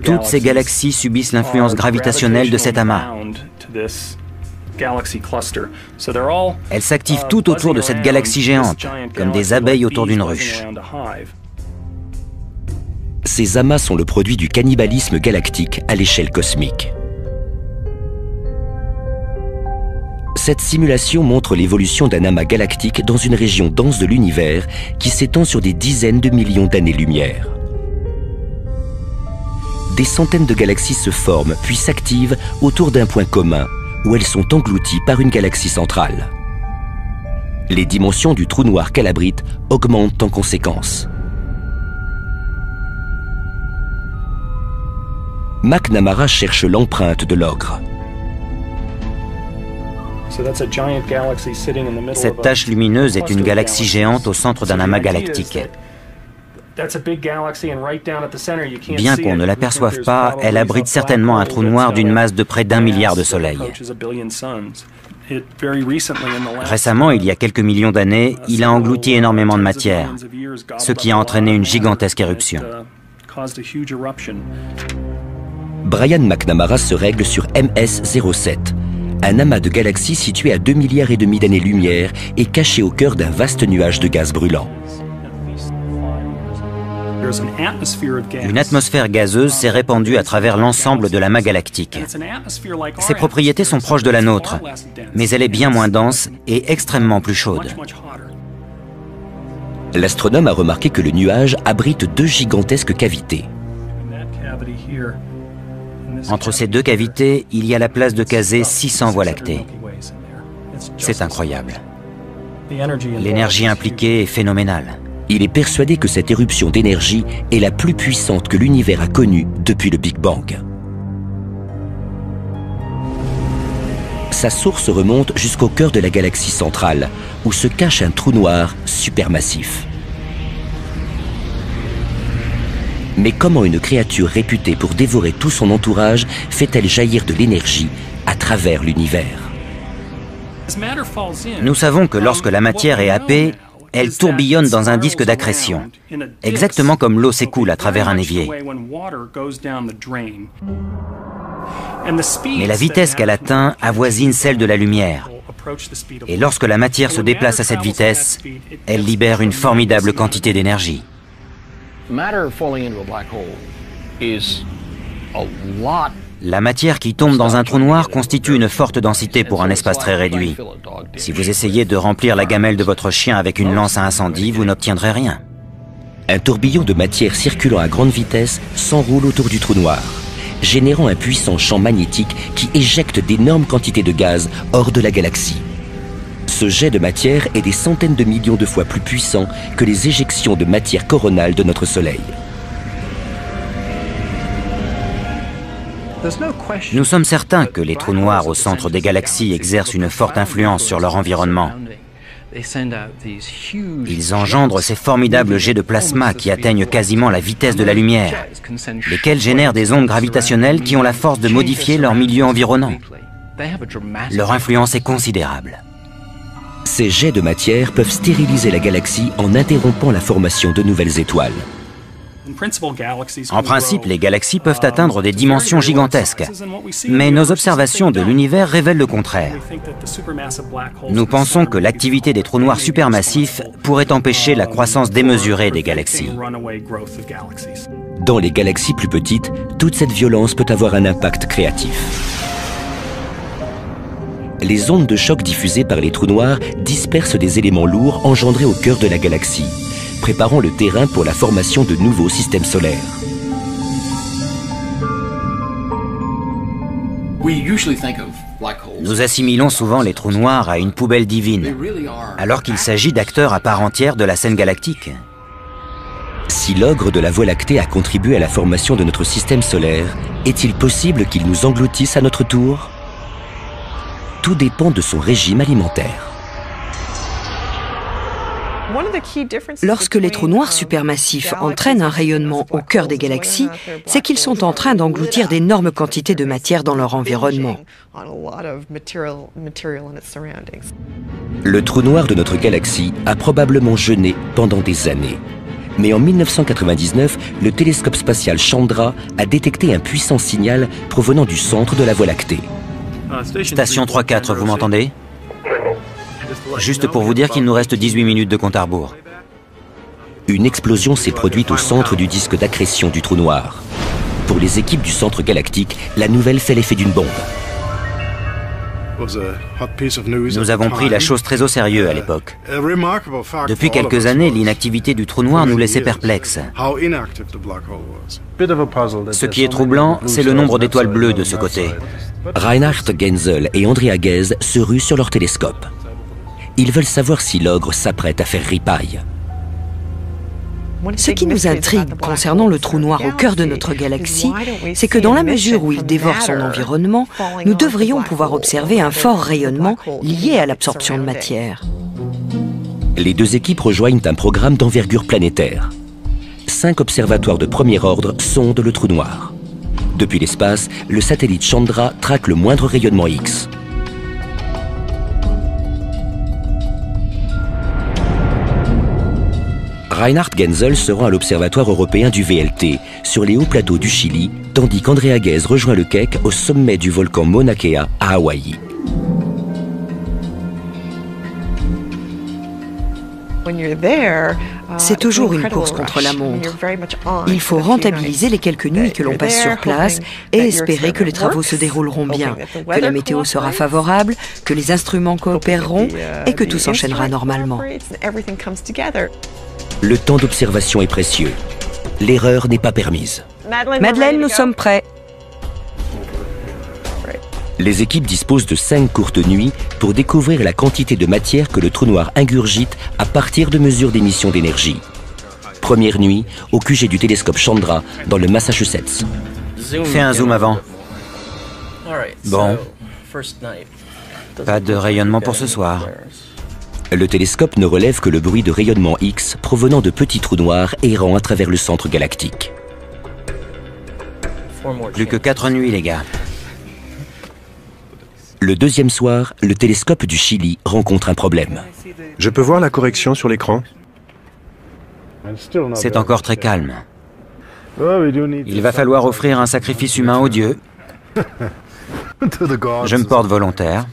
Toutes ces galaxies subissent l'influence gravitationnelle de cet amas. Elles s'activent tout autour de cette galaxie géante, comme des abeilles autour d'une ruche. Ces amas sont le produit du cannibalisme galactique à l'échelle cosmique. Cette simulation montre l'évolution d'un amas galactique dans une région dense de l'univers qui s'étend sur des dizaines de millions d'années-lumière. Des centaines de galaxies se forment puis s'activent autour d'un point commun où elles sont englouties par une galaxie centrale. Les dimensions du trou noir qu'elle abrite augmentent en conséquence. McNamara cherche l'empreinte de l'ogre. Cette tache lumineuse est une galaxie géante au centre d'un amas galactique. Bien qu'on ne l'aperçoive pas, elle abrite certainement un trou noir d'une masse de près d'1 milliard de soleils. Récemment, il y a quelques millions d'années, il a englouti énormément de matière, ce qui a entraîné une gigantesque éruption. Brian McNamara se règle sur MS-07, un amas de galaxies situé à 2,5 milliards d'années-lumière et caché au cœur d'un vaste nuage de gaz brûlant. Une atmosphère gazeuse s'est répandue à travers l'ensemble de l'amas galactique. Ses propriétés sont proches de la nôtre, mais elle est bien moins dense et extrêmement plus chaude. L'astronome a remarqué que le nuage abrite 2 gigantesques cavités. Entre ces 2 cavités, il y a la place de caser 600 voies lactées. C'est incroyable. L'énergie impliquée est phénoménale. Il est persuadé que cette éruption d'énergie est la plus puissante que l'univers a connue depuis le Big Bang. Sa source remonte jusqu'au cœur de la galaxie centrale, où se cache un trou noir supermassif. Mais comment une créature réputée pour dévorer tout son entourage fait-elle jaillir de l'énergie à travers l'univers ? Nous savons que lorsque la matière est happée, elle tourbillonne dans un disque d'accrétion, exactement comme l'eau s'écoule à travers un évier. Mais la vitesse qu'elle atteint avoisine celle de la lumière. Et lorsque la matière se déplace à cette vitesse, elle libère une formidable quantité d'énergie. La matière qui tombe dans un trou noir constitue une forte densité pour un espace très réduit. Si vous essayez de remplir la gamelle de votre chien avec une lance à incendie, vous n'obtiendrez rien. Un tourbillon de matière circulant à grande vitesse s'enroule autour du trou noir, générant un puissant champ magnétique qui éjecte d'énormes quantités de gaz hors de la galaxie. Ce jet de matière est des centaines de millions de fois plus puissant que les éjections de matière coronale de notre Soleil. Nous sommes certains que les trous noirs au centre des galaxies exercent une forte influence sur leur environnement. Ils engendrent ces formidables jets de plasma qui atteignent quasiment la vitesse de la lumière, lesquels génèrent des ondes gravitationnelles qui ont la force de modifier leur milieu environnant. Leur influence est considérable. Ces jets de matière peuvent stériliser la galaxie en interrompant la formation de nouvelles étoiles. En principe, les galaxies peuvent atteindre des dimensions gigantesques, mais nos observations de l'univers révèlent le contraire. Nous pensons que l'activité des trous noirs supermassifs pourrait empêcher la croissance démesurée des galaxies. Dans les galaxies plus petites, toute cette violence peut avoir un impact créatif. Les ondes de choc diffusées par les trous noirs dispersent des éléments lourds engendrés au cœur de la galaxie, préparant le terrain pour la formation de nouveaux systèmes solaires. Nous assimilons souvent les trous noirs à une poubelle divine, alors qu'il s'agit d'acteurs à part entière de la scène galactique. Si l'ogre de la Voie lactée a contribué à la formation de notre système solaire, est-il possible qu'il nous engloutisse à notre tour? Tout dépend de son régime alimentaire. Lorsque les trous noirs supermassifs entraînent un rayonnement au cœur des galaxies, c'est qu'ils sont en train d'engloutir d'énormes quantités de matière dans leur environnement. Le trou noir de notre galaxie a probablement jeûné pendant des années. Mais en 1999, le télescope spatial Chandra a détecté un puissant signal provenant du centre de la Voie lactée. Station 3-4, vous m'entendez? Juste pour vous dire qu'il nous reste 18 minutes de compte à rebours. Une explosion s'est produite au centre du disque d'accrétion du trou noir. Pour les équipes du centre galactique, la nouvelle fait l'effet d'une bombe. Nous avons pris la chose très au sérieux à l'époque. Depuis quelques années, l'inactivité du trou noir nous laissait perplexes. Ce qui est troublant, c'est le nombre d'étoiles bleues de ce côté. Reinhard Genzel et Andrea Ghez se ruent sur leur télescope. Ils veulent savoir si l'ogre s'apprête à faire ripaille. Ce qui nous intrigue concernant le trou noir au cœur de notre galaxie, c'est que dans la mesure où il dévore son environnement, nous devrions pouvoir observer un fort rayonnement lié à l'absorption de matière. Les deux équipes rejoignent un programme d'envergure planétaire. 5 observatoires de premier ordre sondent le trou noir. Depuis l'espace, le satellite Chandra traque le moindre rayonnement X. Reinhard Genzel se rend à l'Observatoire européen du VLT, sur les hauts plateaux du Chili, tandis qu'Andrea Ghez rejoint le Keck au sommet du volcan Mauna Kea à Hawaï. C'est toujours une course contre la montre. Il faut rentabiliser les quelques nuits que l'on passe sur place et espérer que les travaux se dérouleront bien, que la météo sera favorable, que les instruments coopéreront et que tout s'enchaînera normalement. Le temps d'observation est précieux. L'erreur n'est pas permise. Madeleine, nous sommes prêts. Les équipes disposent de 5 courtes nuits pour découvrir la quantité de matière que le trou noir ingurgite à partir de mesures d'émission d'énergie. Première nuit au QG du télescope Chandra dans le Massachusetts. Fais un zoom avant. Bon. Pas de rayonnement pour ce soir. Le télescope ne relève que le bruit de rayonnement X provenant de petits trous noirs errant à travers le centre galactique. Plus que 4 nuits, les gars. Le deuxième soir, le télescope du Chili rencontre un problème. Je peux voir la correction sur l'écran? C'est encore très calme. Il va falloir offrir un sacrifice humain aux dieux. Je me porte volontaire.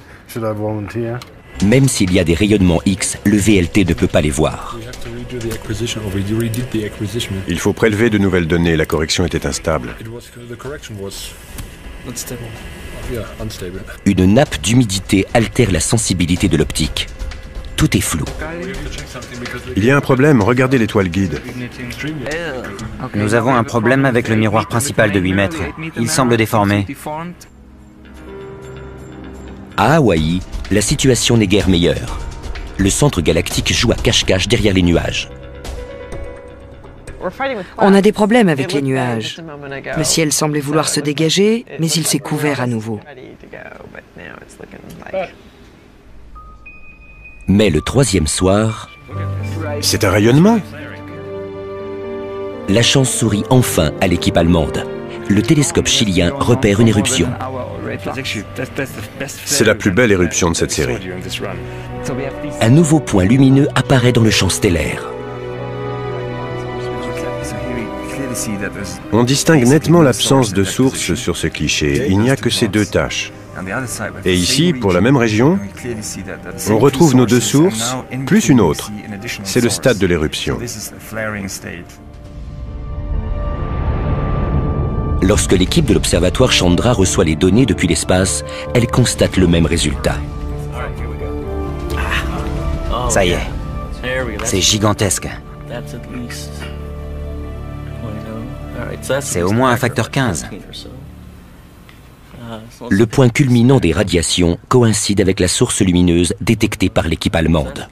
Même s'il y a des rayonnements X, le VLT ne peut pas les voir. Il faut prélever de nouvelles données, la correction était instable. Une nappe d'humidité altère la sensibilité de l'optique. Tout est flou. Il y a un problème, regardez l'étoile guide. Nous avons un problème avec le miroir principal de 8 mètres. Il semble déformé. À Hawaï, la situation n'est guère meilleure. Le centre galactique joue à cache-cache derrière les nuages. On a des problèmes avec les nuages. Le ciel semblait vouloir se dégager, mais il s'est couvert à nouveau. Mais le troisième soir, C'est un rayonnement? la chance sourit enfin à l'équipe allemande. Le télescope chilien repère une éruption. C'est la plus belle éruption de cette série. Un nouveau point lumineux apparaît dans le champ stellaire. On distingue nettement l'absence de source sur ce cliché. Il n'y a que ces deux taches. Et ici, pour la même région, on retrouve nos deux sources, plus une autre. C'est le stade de l'éruption. Lorsque l'équipe de l'observatoire Chandra reçoit les données depuis l'espace, elle constate le même résultat. Ça y est. C'est gigantesque. C'est au moins un facteur 15. Le point culminant des radiations coïncide avec la source lumineuse détectée par l'équipe allemande.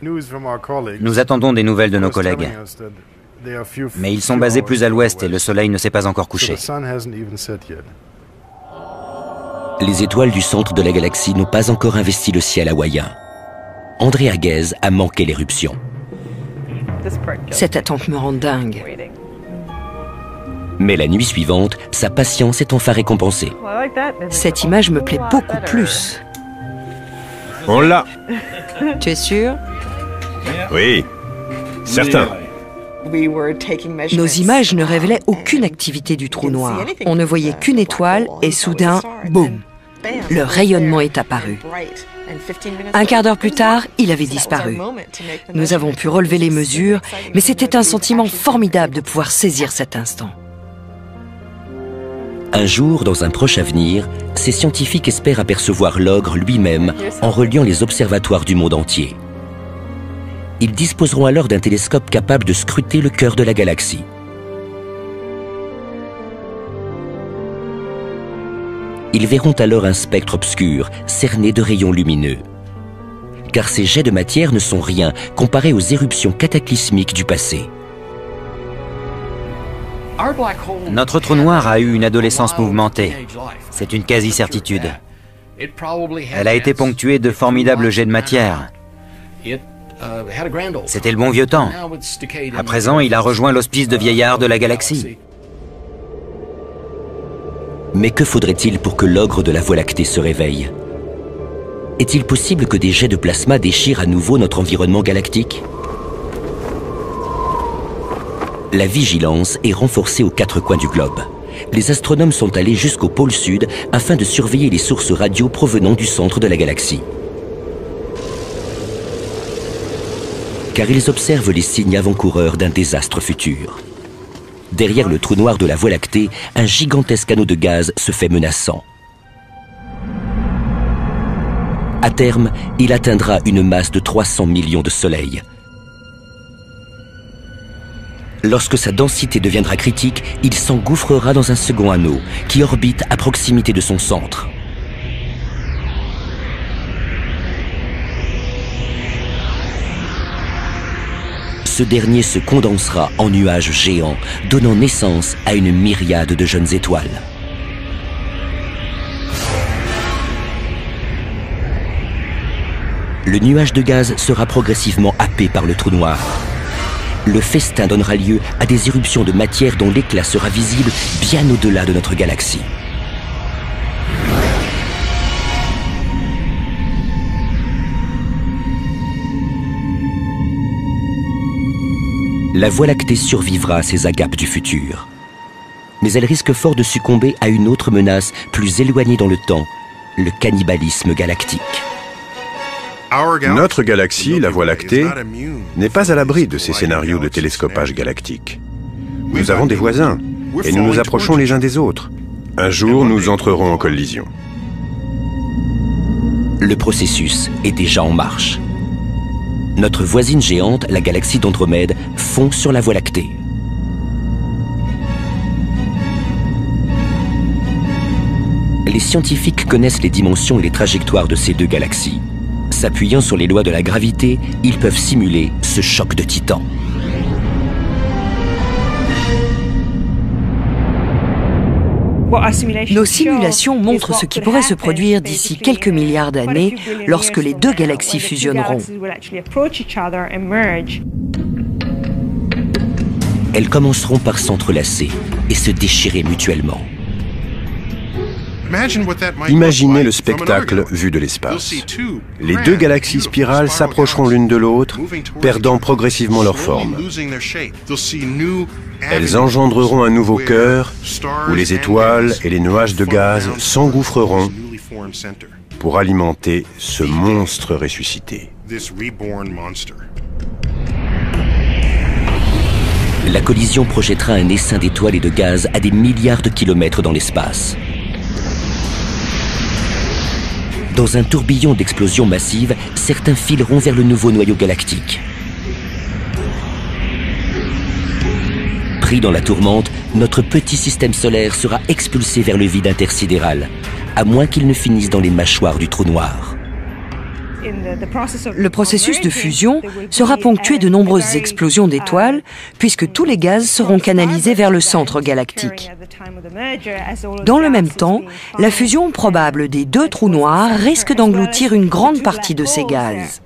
Nous attendons des nouvelles de nos collègues. Mais ils sont basés plus à l'ouest et le soleil ne s'est pas encore couché. Les étoiles du centre de la galaxie n'ont pas encore investi le ciel hawaïen. André Aguez a manqué l'éruption. Cette attente me rend dingue. Mais la nuit suivante, sa patience est enfin récompensée. Cette image me plaît beaucoup plus. On l'a! Tu es sûr? Oui, certain. Nos images ne révélaient aucune activité du trou noir. On ne voyait qu'une étoile et soudain, boum, le rayonnement est apparu. Un quart d'heure plus tard, il avait disparu. Nous avons pu relever les mesures, mais c'était un sentiment formidable de pouvoir saisir cet instant. Un jour, dans un proche avenir, ces scientifiques espèrent apercevoir l'ogre lui-même en reliant les observatoires du monde entier. Ils disposeront alors d'un télescope capable de scruter le cœur de la galaxie. Ils verront alors un spectre obscur, cerné de rayons lumineux. Car ces jets de matière ne sont rien comparés aux éruptions cataclysmiques du passé. Notre trou noir a eu une adolescence mouvementée. C'est une quasi-certitude. Elle a été ponctuée de formidables jets de matière. C'était le bon vieux temps. À présent, il a rejoint l'hospice de vieillards de la galaxie. Mais que faudrait-il pour que l'ogre de la Voie lactée se réveille? Est-il possible que des jets de plasma déchirent à nouveau notre environnement galactique? La vigilance est renforcée aux quatre coins du globe. Les astronomes sont allés jusqu'au pôle sud afin de surveiller les sources radio provenant du centre de la galaxie. Car ils observent les signes avant-coureurs d'un désastre futur. Derrière le trou noir de la Voie lactée, un gigantesque anneau de gaz se fait menaçant. À terme, il atteindra une masse de 300 millions de soleils. Lorsque sa densité deviendra critique, il s'engouffrera dans un second anneau qui orbite à proximité de son centre. Ce dernier se condensera en nuages géants, donnant naissance à une myriade de jeunes étoiles. Le nuage de gaz sera progressivement happé par le trou noir. Le festin donnera lieu à des éruptions de matière dont l'éclat sera visible bien au-delà de notre galaxie. la Voie lactée survivra à ces agapes du futur. Mais elle risque fort de succomber à une autre menace plus éloignée dans le temps, le cannibalisme galactique. Notre galaxie, la Voie lactée, n'est pas à l'abri de ces scénarios de télescopage galactique. Nous avons des voisins, et nous nous approchons les uns des autres. Un jour, nous entrerons en collision. Le processus est déjà en marche. Notre voisine géante, la galaxie d'Andromède, fond sur la Voie lactée. Les scientifiques connaissent les dimensions et les trajectoires de ces deux galaxies. S'appuyant sur les lois de la gravité, ils peuvent simuler ce choc de titans. Nos simulations montrent ce qui pourrait se produire d'ici quelques milliards d'années lorsque les deux galaxies fusionneront. Elles commenceront par s'entrelacer et se déchirer mutuellement. Imaginez le spectacle vu de l'espace. Les deux galaxies spirales s'approcheront l'une de l'autre, perdant progressivement leur forme. Elles engendreront un nouveau cœur où les étoiles et les nuages de gaz s'engouffreront pour alimenter ce monstre ressuscité. La collision projettera un essaim d'étoiles et de gaz à des milliards de kilomètres dans l'espace. Dans un tourbillon d'explosions massives, certains fileront vers le nouveau noyau galactique. Pris dans la tourmente, notre petit système solaire sera expulsé vers le vide intersidéral, à moins qu'il ne finisse dans les mâchoires du trou noir. Le processus de fusion sera ponctué de nombreuses explosions d'étoiles, puisque tous les gaz seront canalisés vers le centre galactique. Dans le même temps, la fusion probable des deux trous noirs risque d'engloutir une grande partie de ces gaz.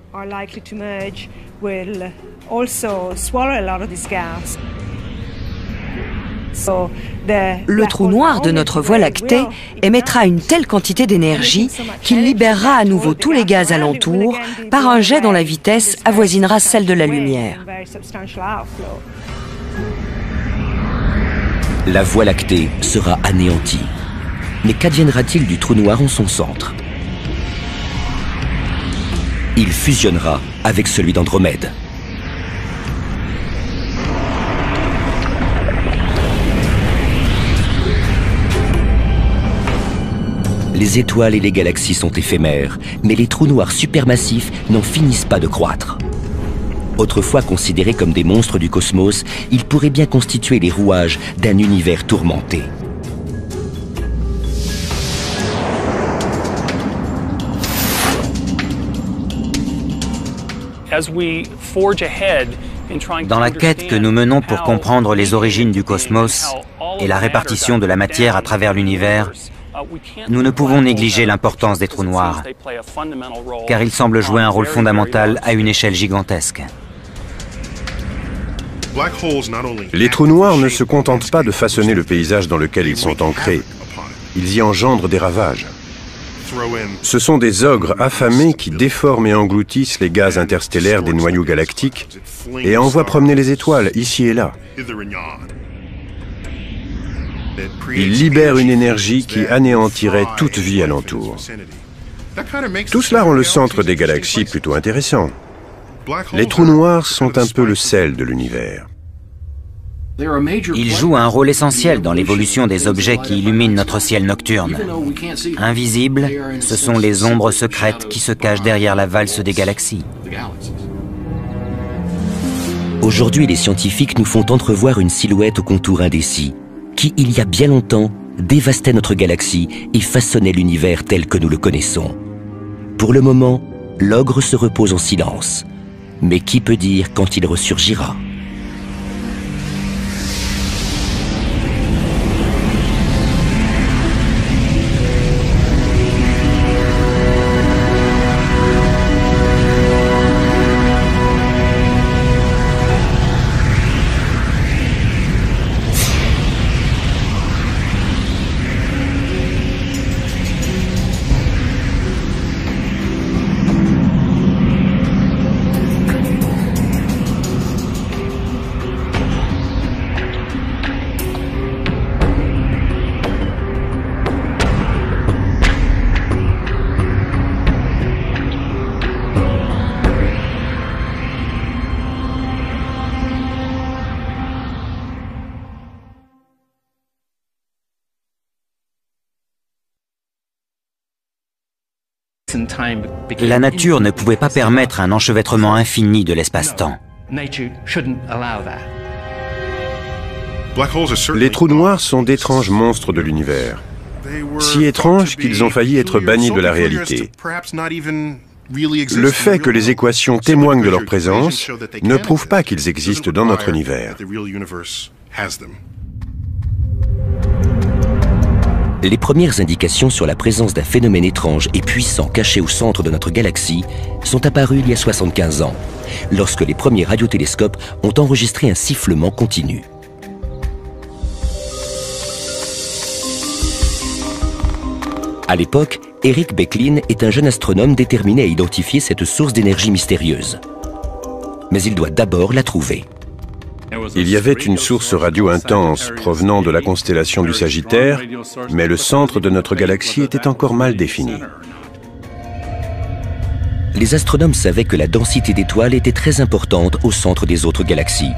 Le trou noir de notre Voie lactée émettra une telle quantité d'énergie qu'il libérera à nouveau tous les gaz alentours par un jet dont la vitesse avoisinera celle de la lumière. La Voie lactée sera anéantie. Mais qu'adviendra-t-il du trou noir en son centre? Il fusionnera avec celui d'Andromède. Les étoiles et les galaxies sont éphémères, mais les trous noirs supermassifs n'en finissent pas de croître. Autrefois considérés comme des monstres du cosmos, ils pourraient bien constituer les rouages d'un univers tourmenté. Dans la quête que nous menons pour comprendre les origines du cosmos et la répartition de la matière à travers l'univers, nous ne pouvons négliger l'importance des trous noirs, car ils semblent jouer un rôle fondamental à une échelle gigantesque. Les trous noirs ne se contentent pas de façonner le paysage dans lequel ils sont ancrés. Ils y engendrent des ravages. Ce sont des ogres affamés qui déforment et engloutissent les gaz interstellaires des noyaux galactiques et envoient promener les étoiles ici et là. Ils libèrent une énergie qui anéantirait toute vie alentour. Tout cela rend le centre des galaxies plutôt intéressant. Les trous noirs sont un peu le sel de l'univers. Ils jouent un rôle essentiel dans l'évolution des objets qui illuminent notre ciel nocturne. Invisibles, ce sont les ombres secrètes qui se cachent derrière la valse des galaxies. Aujourd'hui, les scientifiques nous font entrevoir une silhouette au contour indécis, qui, il y a bien longtemps, dévastait notre galaxie et façonnait l'univers tel que nous le connaissons. Pour le moment, l'ogre se repose en silence. Mais qui peut dire quand il ressurgira ? La nature ne pouvait pas permettre un enchevêtrement infini de l'espace-temps. Les trous noirs sont d'étranges monstres de l'univers, si étranges qu'ils ont failli être bannis de la réalité. Le fait que les équations témoignent de leur présence ne prouve pas qu'ils existent dans notre univers. Les premières indications sur la présence d'un phénomène étrange et puissant caché au centre de notre galaxie sont apparues il y a 75 ans, lorsque les premiers radiotélescopes ont enregistré un sifflement continu. À l'époque, Eric Becklin est un jeune astronome déterminé à identifier cette source d'énergie mystérieuse. Mais il doit d'abord la trouver. Il y avait une source radio intense provenant de la constellation du Sagittaire, mais le centre de notre galaxie était encore mal défini. Les astronomes savaient que la densité d'étoiles était très importante au centre des autres galaxies.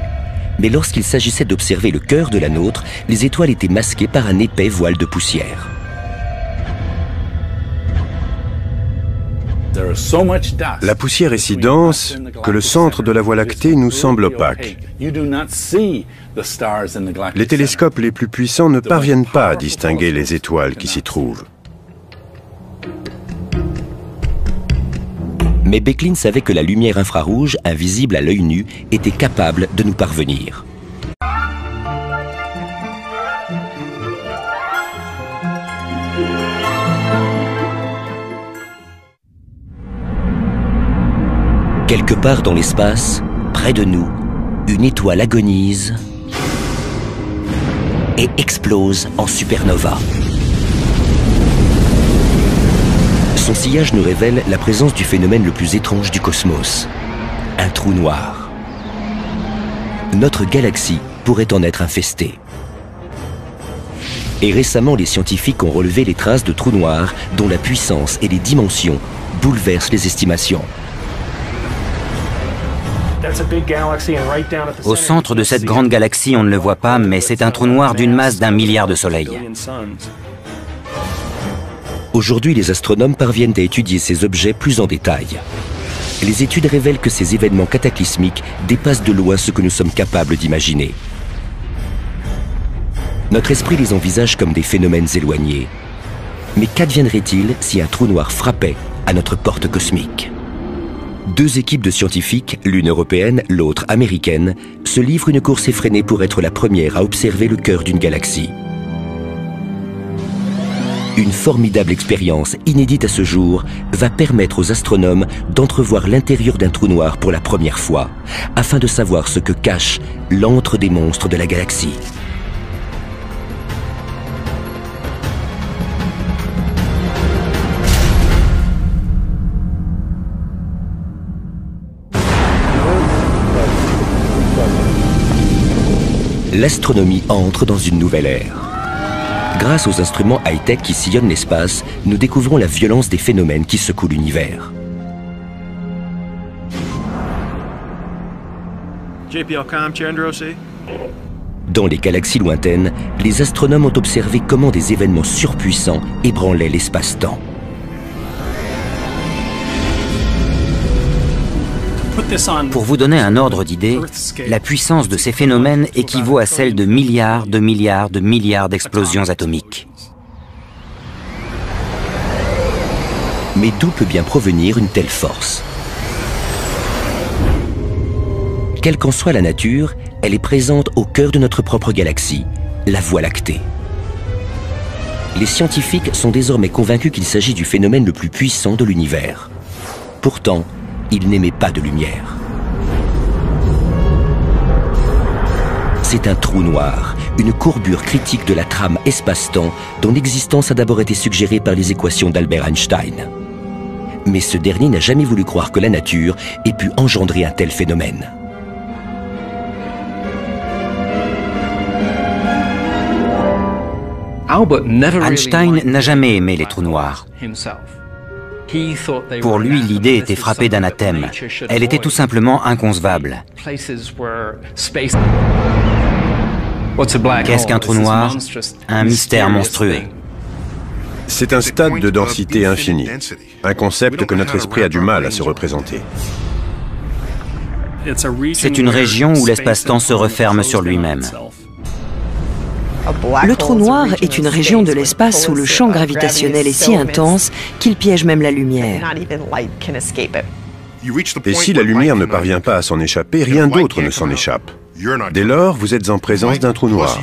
Mais lorsqu'il s'agissait d'observer le cœur de la nôtre, les étoiles étaient masquées par un épais voile de poussière. La poussière est si dense que le centre de la Voie lactée nous semble opaque. Les télescopes les plus puissants ne parviennent pas à distinguer les étoiles qui s'y trouvent. Mais Becklin savait que la lumière infrarouge, invisible à l'œil nu, était capable de nous parvenir. Quelque part dans l'espace, près de nous, une étoile agonise et explose en supernova. Son sillage nous révèle la présence du phénomène le plus étrange du cosmos, un trou noir. Notre galaxie pourrait en être infestée. Et récemment, les scientifiques ont relevé les traces de trous noirs dont la puissance et les dimensions bouleversent les estimations. Au centre de cette grande galaxie, on ne le voit pas, mais c'est un trou noir d'une masse d'1 milliard de soleils. Aujourd'hui, les astronomes parviennent à étudier ces objets plus en détail. Les études révèlent que ces événements cataclysmiques dépassent de loin ce que nous sommes capables d'imaginer. Notre esprit les envisage comme des phénomènes éloignés. Mais qu'adviendrait-il si un trou noir frappait à notre porte cosmique ? Deux équipes de scientifiques, l'une européenne, l'autre américaine, se livrent une course effrénée pour être la première à observer le cœur d'une galaxie. Une formidable expérience, inédite à ce jour, va permettre aux astronomes d'entrevoir l'intérieur d'un trou noir pour la première fois, afin de savoir ce que cache l'antre des monstres de la galaxie. L'astronomie entre dans une nouvelle ère. Grâce aux instruments high-tech qui sillonnent l'espace, nous découvrons la violence des phénomènes qui secouent l'univers. Dans les galaxies lointaines, les astronomes ont observé comment des événements surpuissants ébranlaient l'espace-temps. Pour vous donner un ordre d'idée, la puissance de ces phénomènes équivaut à celle de milliards d'explosions atomiques. Mais d'où peut bien provenir une telle force? Quelle qu'en soit la nature, elle est présente au cœur de notre propre galaxie, la Voie lactée. Les scientifiques sont désormais convaincus qu'il s'agit du phénomène le plus puissant de l'univers. Pourtant, il n'émet pas de lumière. C'est un trou noir, une courbure critique de la trame espace-temps dont l'existence a d'abord été suggérée par les équations d'Albert Einstein. Mais ce dernier n'a jamais voulu croire que la nature ait pu engendrer un tel phénomène. Einstein n'a jamais aimé les trous noirs. Pour lui, l'idée était frappée d'anathème. Elle était tout simplement inconcevable. Qu'est-ce qu'un trou noir? Un mystère monstrueux. C'est un stade de densité infinie, un concept que notre esprit a du mal à se représenter. C'est une région où l'espace-temps se referme sur lui-même. Le trou noir est une région de l'espace où le champ gravitationnel est si intense qu'il piège même la lumière. Et si la lumière ne parvient pas à s'en échapper, rien d'autre ne s'en échappe. Dès lors, vous êtes en présence d'un trou noir.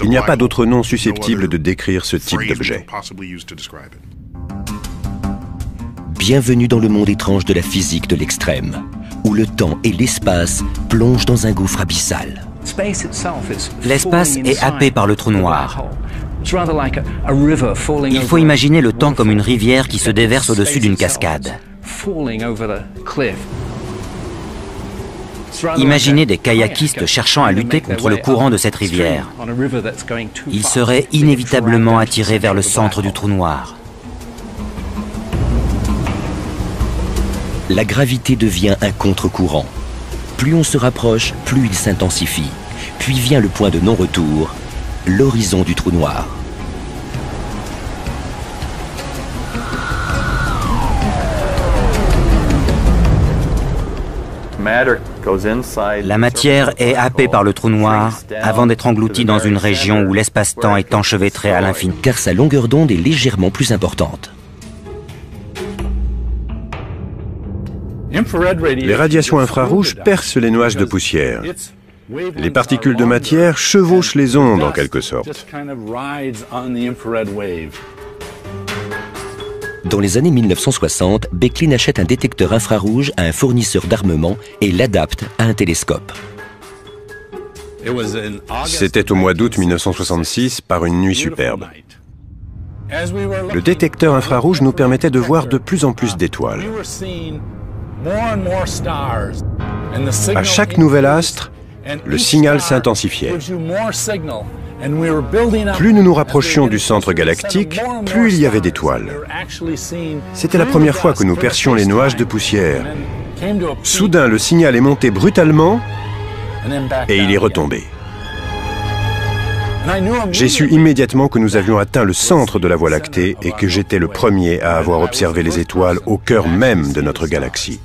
Il n'y a pas d'autre nom susceptible de décrire ce type d'objet. Bienvenue dans le monde étrange de la physique de l'extrême, où le temps et l'espace plongent dans un gouffre abyssal. L'espace est happé par le trou noir. Il faut imaginer le temps comme une rivière qui se déverse au-dessus d'une cascade. Imaginez des kayakistes cherchant à lutter contre le courant de cette rivière. Ils seraient inévitablement attirés vers le centre du trou noir. La gravité devient un contre-courant. Plus on se rapproche, plus il s'intensifie. Puis vient le point de non-retour, l'horizon du trou noir. La matière est happée par le trou noir avant d'être engloutie dans une région où l'espace-temps est enchevêtré à l'infini. Car sa longueur d'onde est légèrement plus importante. Les radiations infrarouges percent les nuages de poussière. Les particules de matière chevauchent les ondes en quelque sorte. Dans les années 1960, Becklin achète un détecteur infrarouge à un fournisseur d'armement et l'adapte à un télescope. C'était au mois d'août 1966, par une nuit superbe. Le détecteur infrarouge nous permettait de voir de plus en plus d'étoiles. À chaque nouvel astre, le signal s'intensifiait. Plus nous nous rapprochions du centre galactique, plus il y avait d'étoiles. C'était la première fois que nous percions les nuages de poussière. Soudain, le signal est monté brutalement et il est retombé. J'ai su immédiatement que nous avions atteint le centre de la Voie lactée et que j'étais le premier à avoir observé les étoiles au cœur même de notre galaxie.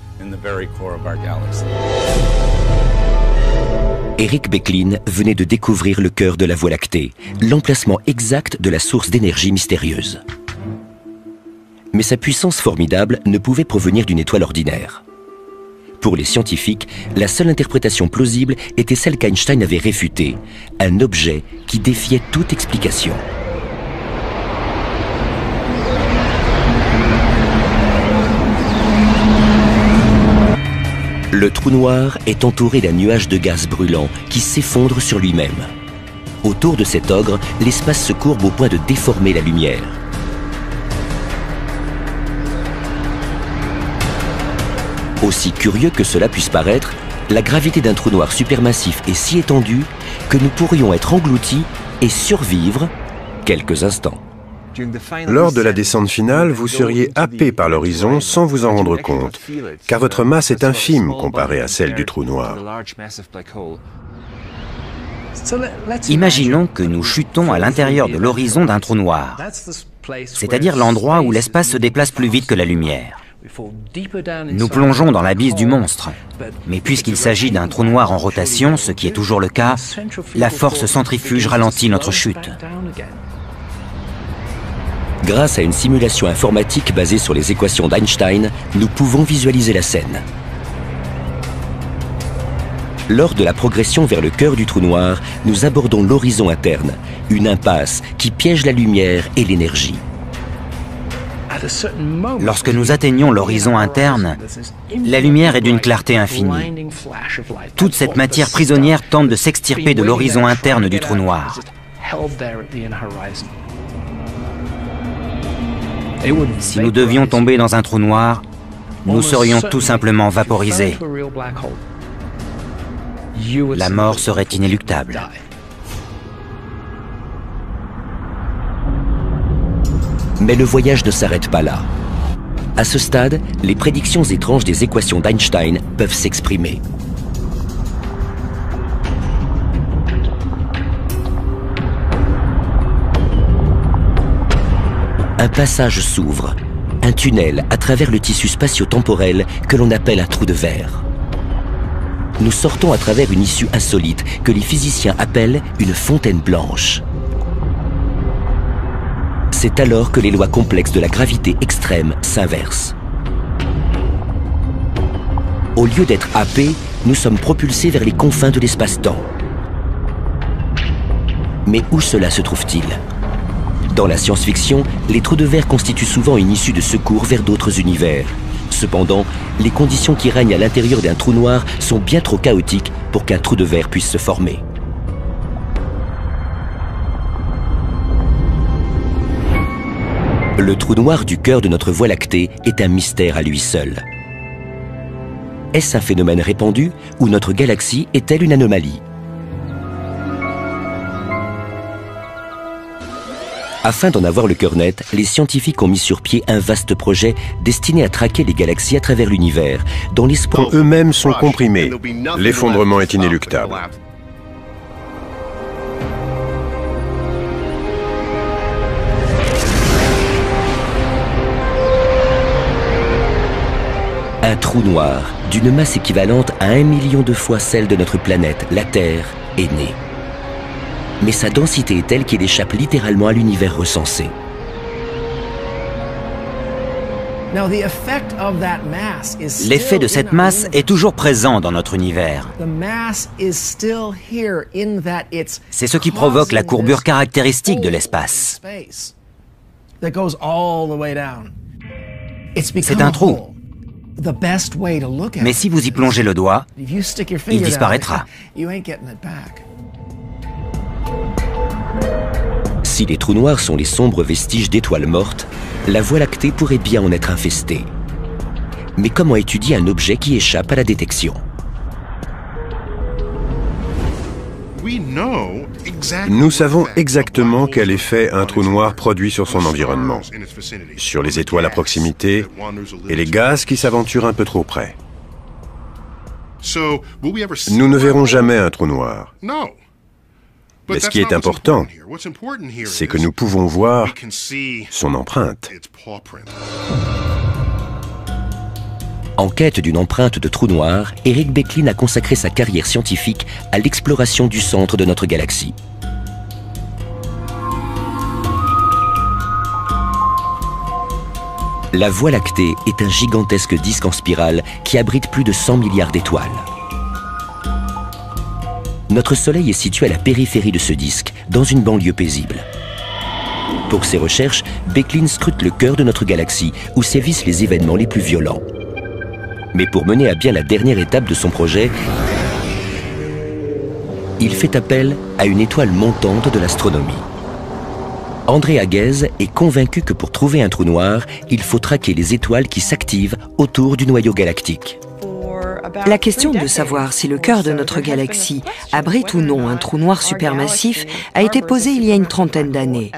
Eric Becklin venait de découvrir le cœur de la Voie lactée, l'emplacement exact de la source d'énergie mystérieuse. Mais sa puissance formidable ne pouvait provenir d'une étoile ordinaire. Pour les scientifiques, la seule interprétation plausible était celle qu'Einstein avait réfutée, un objet qui défiait toute explication. Le trou noir est entouré d'un nuage de gaz brûlant qui s'effondre sur lui-même. Autour de cet ogre, l'espace se courbe au point de déformer la lumière. Aussi curieux que cela puisse paraître, la gravité d'un trou noir supermassif est si étendue que nous pourrions être engloutis et survivre quelques instants. Lors de la descente finale, vous seriez happé par l'horizon sans vous en rendre compte, car votre masse est infime comparée à celle du trou noir. Imaginons que nous chutons à l'intérieur de l'horizon d'un trou noir, c'est-à-dire l'endroit où l'espace se déplace plus vite que la lumière. Nous plongeons dans l'abysse du monstre, mais puisqu'il s'agit d'un trou noir en rotation, ce qui est toujours le cas, la force centrifuge ralentit notre chute. Grâce à une simulation informatique basée sur les équations d'Einstein, nous pouvons visualiser la scène. Lors de la progression vers le cœur du trou noir, nous abordons l'horizon interne, une impasse qui piège la lumière et l'énergie. Lorsque nous atteignons l'horizon interne, la lumière est d'une clarté infinie. Toute cette matière prisonnière tente de s'extirper de l'horizon interne du trou noir. Si nous devions tomber dans un trou noir, nous serions tout simplement vaporisés. La mort serait inéluctable. Mais le voyage ne s'arrête pas là. À ce stade, les prédictions étranges des équations d'Einstein peuvent s'exprimer. un passage s'ouvre, un tunnel à travers le tissu spatio-temporel que l'on appelle un trou de verre. Nous sortons à travers une issue insolite que les physiciens appellent une fontaine blanche. C'est alors que les lois complexes de la gravité extrême s'inversent. Au lieu d'être happés, nous sommes propulsés vers les confins de l'espace-temps. Mais où cela se trouve-t-il? Dans la science-fiction, les trous de verre constituent souvent une issue de secours vers d'autres univers. Cependant, les conditions qui règnent à l'intérieur d'un trou noir sont bien trop chaotiques pour qu'un trou de verre puisse se former. Le trou noir du cœur de notre Voie lactée est un mystère à lui seul. Est-ce un phénomène répandu ou notre galaxie est-elle une anomalie? Afin d'en avoir le cœur net, les scientifiques ont mis sur pied un vaste projet destiné à traquer les galaxies à travers l'univers, dans l'espoir... Quand eux-mêmes sont comprimés, l'effondrement est inéluctable. Un trou noir, d'une masse équivalente à 1 million de fois celle de notre planète, la Terre, est né. Mais sa densité est telle qu'il échappe littéralement à l'univers recensé. L'effet de cette masse est toujours présent dans notre univers. C'est ce qui provoque la courbure caractéristique de l'espace. C'est un trou. Mais si vous y plongez le doigt, il disparaîtra. Si les trous noirs sont les sombres vestiges d'étoiles mortes, la Voie lactée pourrait bien en être infestée. Mais comment étudier un objet qui échappe à la détection? Nous savons exactement quel effet un trou noir produit sur son environnement, sur les étoiles à proximité et les gaz qui s'aventurent un peu trop près. Nous ne verrons jamais un trou noir. Mais ce qui est important, c'est que nous pouvons voir son empreinte. En quête d'une empreinte de trou noir, Eric Becklin a consacré sa carrière scientifique à l'exploration du centre de notre galaxie. La Voie lactée est un gigantesque disque en spirale qui abrite plus de 100 milliards d'étoiles. Notre Soleil est situé à la périphérie de ce disque, dans une banlieue paisible. Pour ses recherches, Becklin scrute le cœur de notre galaxie, où sévissent les événements les plus violents. Mais pour mener à bien la dernière étape de son projet, il fait appel à une étoile montante de l'astronomie. André Haguez est convaincu que pour trouver un trou noir, il faut traquer les étoiles qui s'activent autour du noyau galactique. La question de savoir si le cœur de notre galaxie abrite ou non un trou noir supermassif a été posée il y a une trentaine d'années.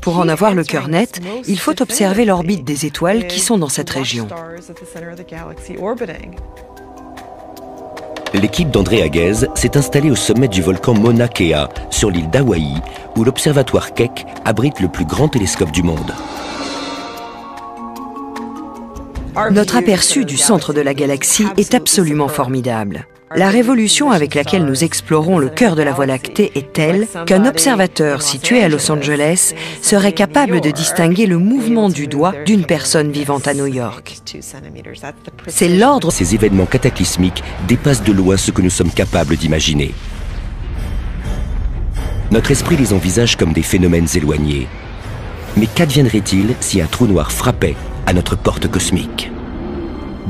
Pour en avoir le cœur net, il faut observer l'orbite des étoiles qui sont dans cette région. L'équipe d'André Haguez s'est installée au sommet du volcan Mauna Kea, sur l'île d'Hawaï, où l'observatoire Keck abrite le plus grand télescope du monde. Notre aperçu du centre de la galaxie est absolument formidable. La révolution avec laquelle nous explorons le cœur de la Voie lactée est telle qu'un observateur situé à Los Angeles serait capable de distinguer le mouvement du doigt d'une personne vivant à New York. C'est l'ordre. Ces événements cataclysmiques dépassent de loin ce que nous sommes capables d'imaginer. Notre esprit les envisage comme des phénomènes éloignés. Mais qu'adviendrait-il si un trou noir frappait à notre porte cosmique?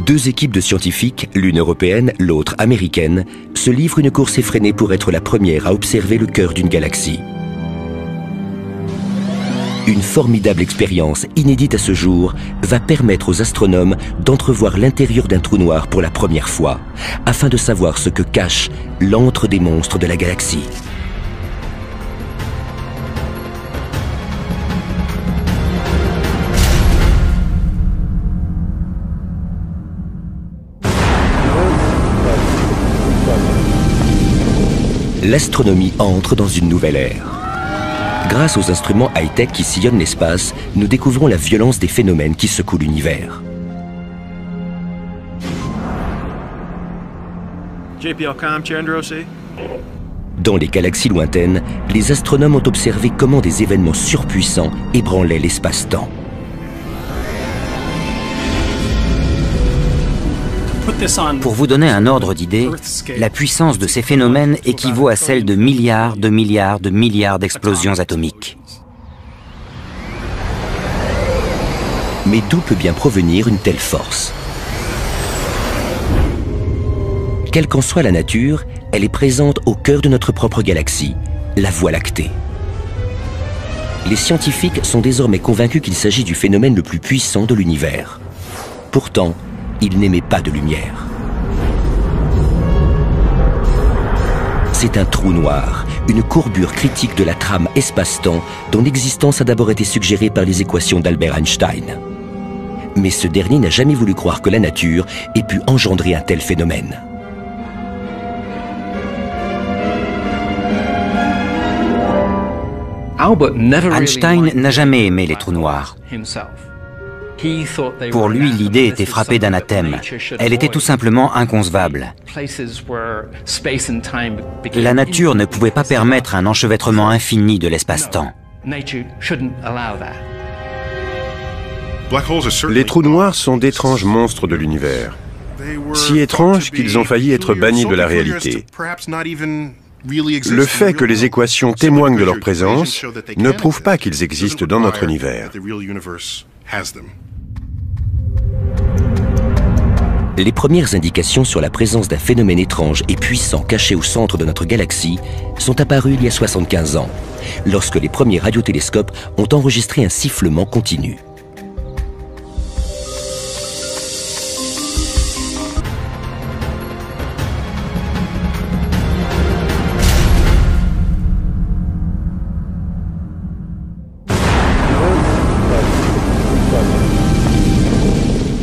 Deux équipes de scientifiques, l'une européenne, l'autre américaine, se livrent une course effrénée pour être la première à observer le cœur d'une galaxie. Une formidable expérience, inédite à ce jour, va permettre aux astronomes d'entrevoir l'intérieur d'un trou noir pour la première fois, afin de savoir ce que cache l'antre des monstres de la galaxie. L'astronomie entre dans une nouvelle ère. Grâce aux instruments high-tech qui sillonnent l'espace, nous découvrons la violence des phénomènes qui secouent l'univers. Dans les galaxies lointaines, les astronomes ont observé comment des événements surpuissants ébranlaient l'espace-temps. Pour vous donner un ordre d'idée, la puissance de ces phénomènes équivaut à celle de milliards d'explosions atomiques. Mais d'où peut bien provenir une telle force? Quelle qu'en soit la nature, elle est présente au cœur de notre propre galaxie, la Voie lactée. Les scientifiques sont désormais convaincus qu'il s'agit du phénomène le plus puissant de l'univers. Pourtant, il n'émet pas de lumière. C'est un trou noir, une courbure critique de la trame espace-temps dont l'existence a d'abord été suggérée par les équations d'Albert Einstein. Mais ce dernier n'a jamais voulu croire que la nature ait pu engendrer un tel phénomène. Einstein n'a jamais aimé les trous noirs. Pour lui, l'idée était frappée d'anathème. Elle était tout simplement inconcevable. La nature ne pouvait pas permettre un enchevêtrement infini de l'espace-temps. Les trous noirs sont d'étranges monstres de l'univers. Si étranges qu'ils ont failli être bannis de la réalité. Le fait que les équations témoignent de leur présence ne prouve pas qu'ils existent dans notre univers. Les premières indications sur la présence d'un phénomène étrange et puissant caché au centre de notre galaxie sont apparues il y a 75 ans, lorsque les premiers radiotélescopes ont enregistré un sifflement continu.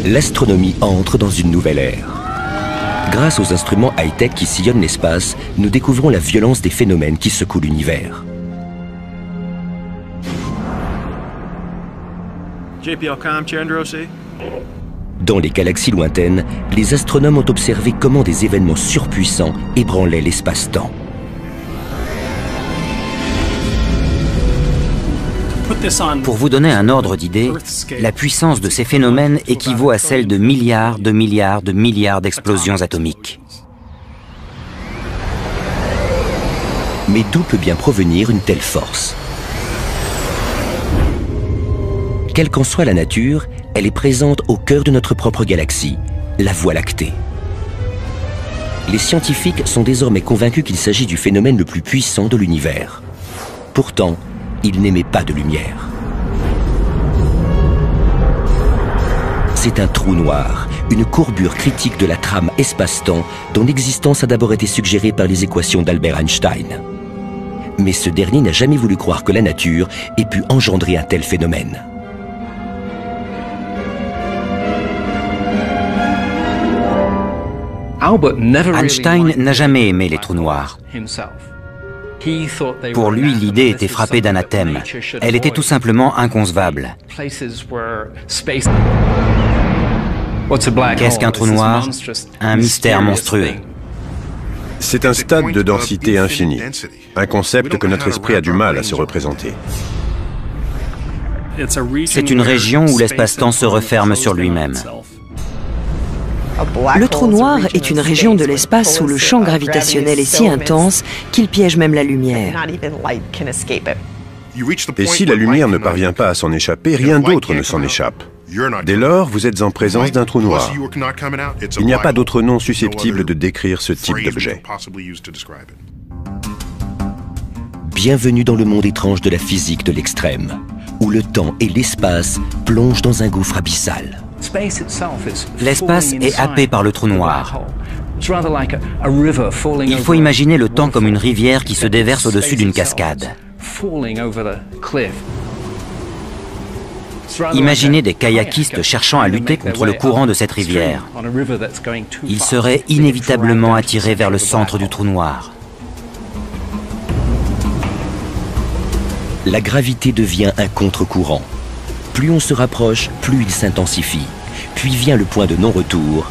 L'astronomie entre dans une nouvelle ère. Grâce aux instruments high-tech qui sillonnent l'espace, nous découvrons la violence des phénomènes qui secouent l'univers. Dans les galaxies lointaines, les astronomes ont observé comment des événements surpuissants ébranlaient l'espace-temps. Pour vous donner un ordre d'idée, la puissance de ces phénomènes équivaut à celle de milliards d'explosions atomiques. Mais d'où peut bien provenir une telle force? Quelle qu'en soit la nature, elle est présente au cœur de notre propre galaxie, la Voie lactée. Les scientifiques sont désormais convaincus qu'il s'agit du phénomène le plus puissant de l'univers. Pourtant, il n'émet pas de lumière. C'est un trou noir, une courbure critique de la trame espace-temps dont l'existence a d'abord été suggérée par les équations d'Albert Einstein. Mais ce dernier n'a jamais voulu croire que la nature ait pu engendrer un tel phénomène. Einstein n'a jamais aimé les trous noirs. Pour lui, l'idée était frappée d'anathème. Elle était tout simplement inconcevable. Qu'est-ce qu'un trou noir? Un mystère monstrueux. C'est un stade de densité infinie, un concept que notre esprit a du mal à se représenter. C'est une région où l'espace-temps se referme sur lui-même. Le trou noir est une région de l'espace où le champ gravitationnel est si intense qu'il piège même la lumière. Et si la lumière ne parvient pas à s'en échapper, rien d'autre ne s'en échappe. Dès lors, vous êtes en présence d'un trou noir. Il n'y a pas d'autre nom susceptible de décrire ce type d'objet. Bienvenue dans le monde étrange de la physique de l'extrême, où le temps et l'espace plongent dans un gouffre abyssal. L'espace est happé par le trou noir. Il faut imaginer le temps comme une rivière qui se déverse au-dessus d'une cascade. Imaginez des kayakistes cherchant à lutter contre le courant de cette rivière. Ils seraient inévitablement attirés vers le centre du trou noir. La gravité devient un contre-courant. Plus on se rapproche, plus il s'intensifie. Puis vient le point de non-retour.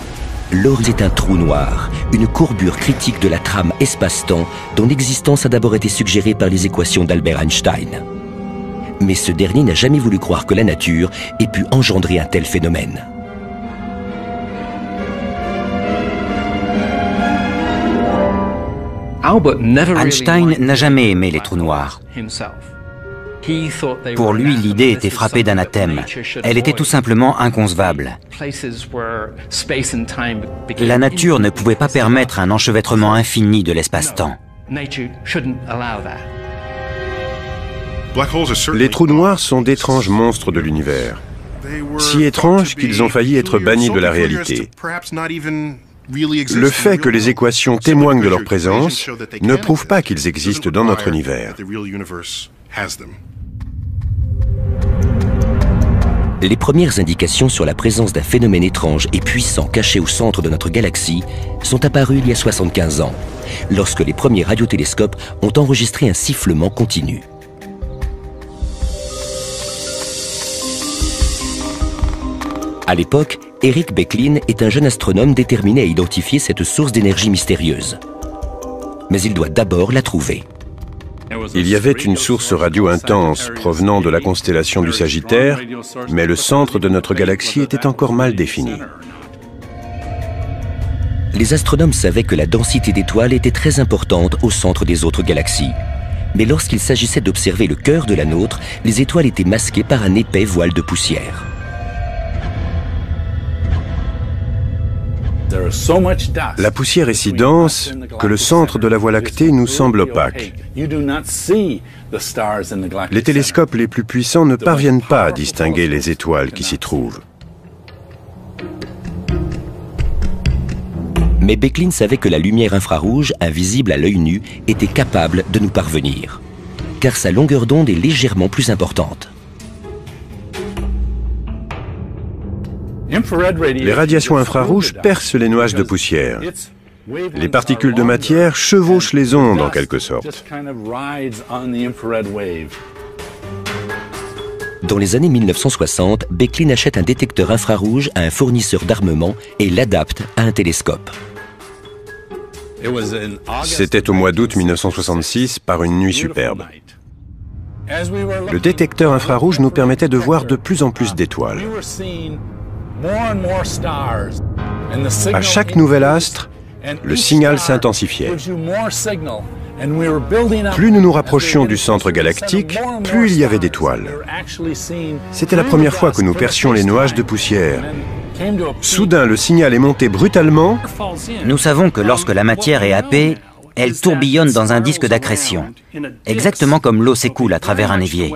L'horizon est un trou noir, une courbure critique de la trame espace-temps dont l'existence a d'abord été suggérée par les équations d'Albert Einstein. Mais ce dernier n'a jamais voulu croire que la nature ait pu engendrer un tel phénomène. Einstein n'a jamais aimé les trous noirs. Pour lui, l'idée était frappée d'anathème. Elle était tout simplement inconcevable. La nature ne pouvait pas permettre un enchevêtrement infini de l'espace-temps. Les trous noirs sont d'étranges monstres de l'univers. Si étranges qu'ils ont failli être bannis de la réalité. Le fait que les équations témoignent de leur présence ne prouve pas qu'ils existent dans notre univers. Les premières indications sur la présence d'un phénomène étrange et puissant caché au centre de notre galaxie sont apparues il y a 75 ans, lorsque les premiers radiotélescopes ont enregistré un sifflement continu. À l'époque, Eric Becklin est un jeune astronome déterminé à identifier cette source d'énergie mystérieuse. Mais il doit d'abord la trouver. Il y avait une source radio intense provenant de la constellation du Sagittaire, mais le centre de notre galaxie était encore mal défini. Les astronomes savaient que la densité d'étoiles était très importante au centre des autres galaxies. Mais lorsqu'il s'agissait d'observer le cœur de la nôtre, les étoiles étaient masquées par un épais voile de poussière. La poussière est si dense que le centre de la Voie lactée nous semble opaque. Les télescopes les plus puissants ne parviennent pas à distinguer les étoiles qui s'y trouvent. Mais Becklin savait que la lumière infrarouge, invisible à l'œil nu, était capable de nous parvenir, car sa longueur d'onde est légèrement plus importante. Les radiations infrarouges percent les nuages de poussière. Les particules de matière chevauchent les ondes en quelque sorte. Dans les années 1960, Becklin achète un détecteur infrarouge à un fournisseur d'armement et l'adapte à un télescope. C'était au mois d'août 1966, par une nuit superbe. Le détecteur infrarouge nous permettait de voir de plus en plus d'étoiles. À chaque nouvel astre, le signal s'intensifiait. Plus nous nous rapprochions du centre galactique, plus il y avait d'étoiles. C'était la première fois que nous percions les nuages de poussière. Soudain, le signal est monté brutalement. Nous savons que lorsque la matière est happée, elle tourbillonne dans un disque d'accrétion, exactement comme l'eau s'écoule à travers un évier.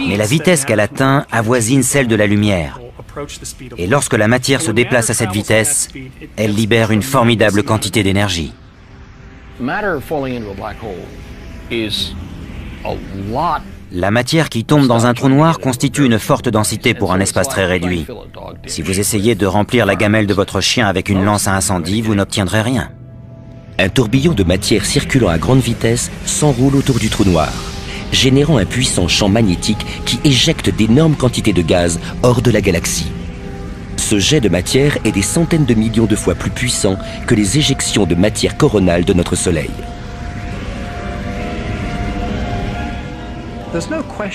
Mais la vitesse qu'elle atteint avoisine celle de la lumière. Et lorsque la matière se déplace à cette vitesse, elle libère une formidable quantité d'énergie. La matière qui tombe dans un trou noir constitue une forte densité pour un espace très réduit. Si vous essayez de remplir la gamelle de votre chien avec une lance à incendie, vous n'obtiendrez rien. Un tourbillon de matière circulant à grande vitesse s'enroule autour du trou noir, générant un puissant champ magnétique qui éjecte d'énormes quantités de gaz hors de la galaxie. Ce jet de matière est des centaines de millions de fois plus puissant que les éjections de matière coronale de notre Soleil.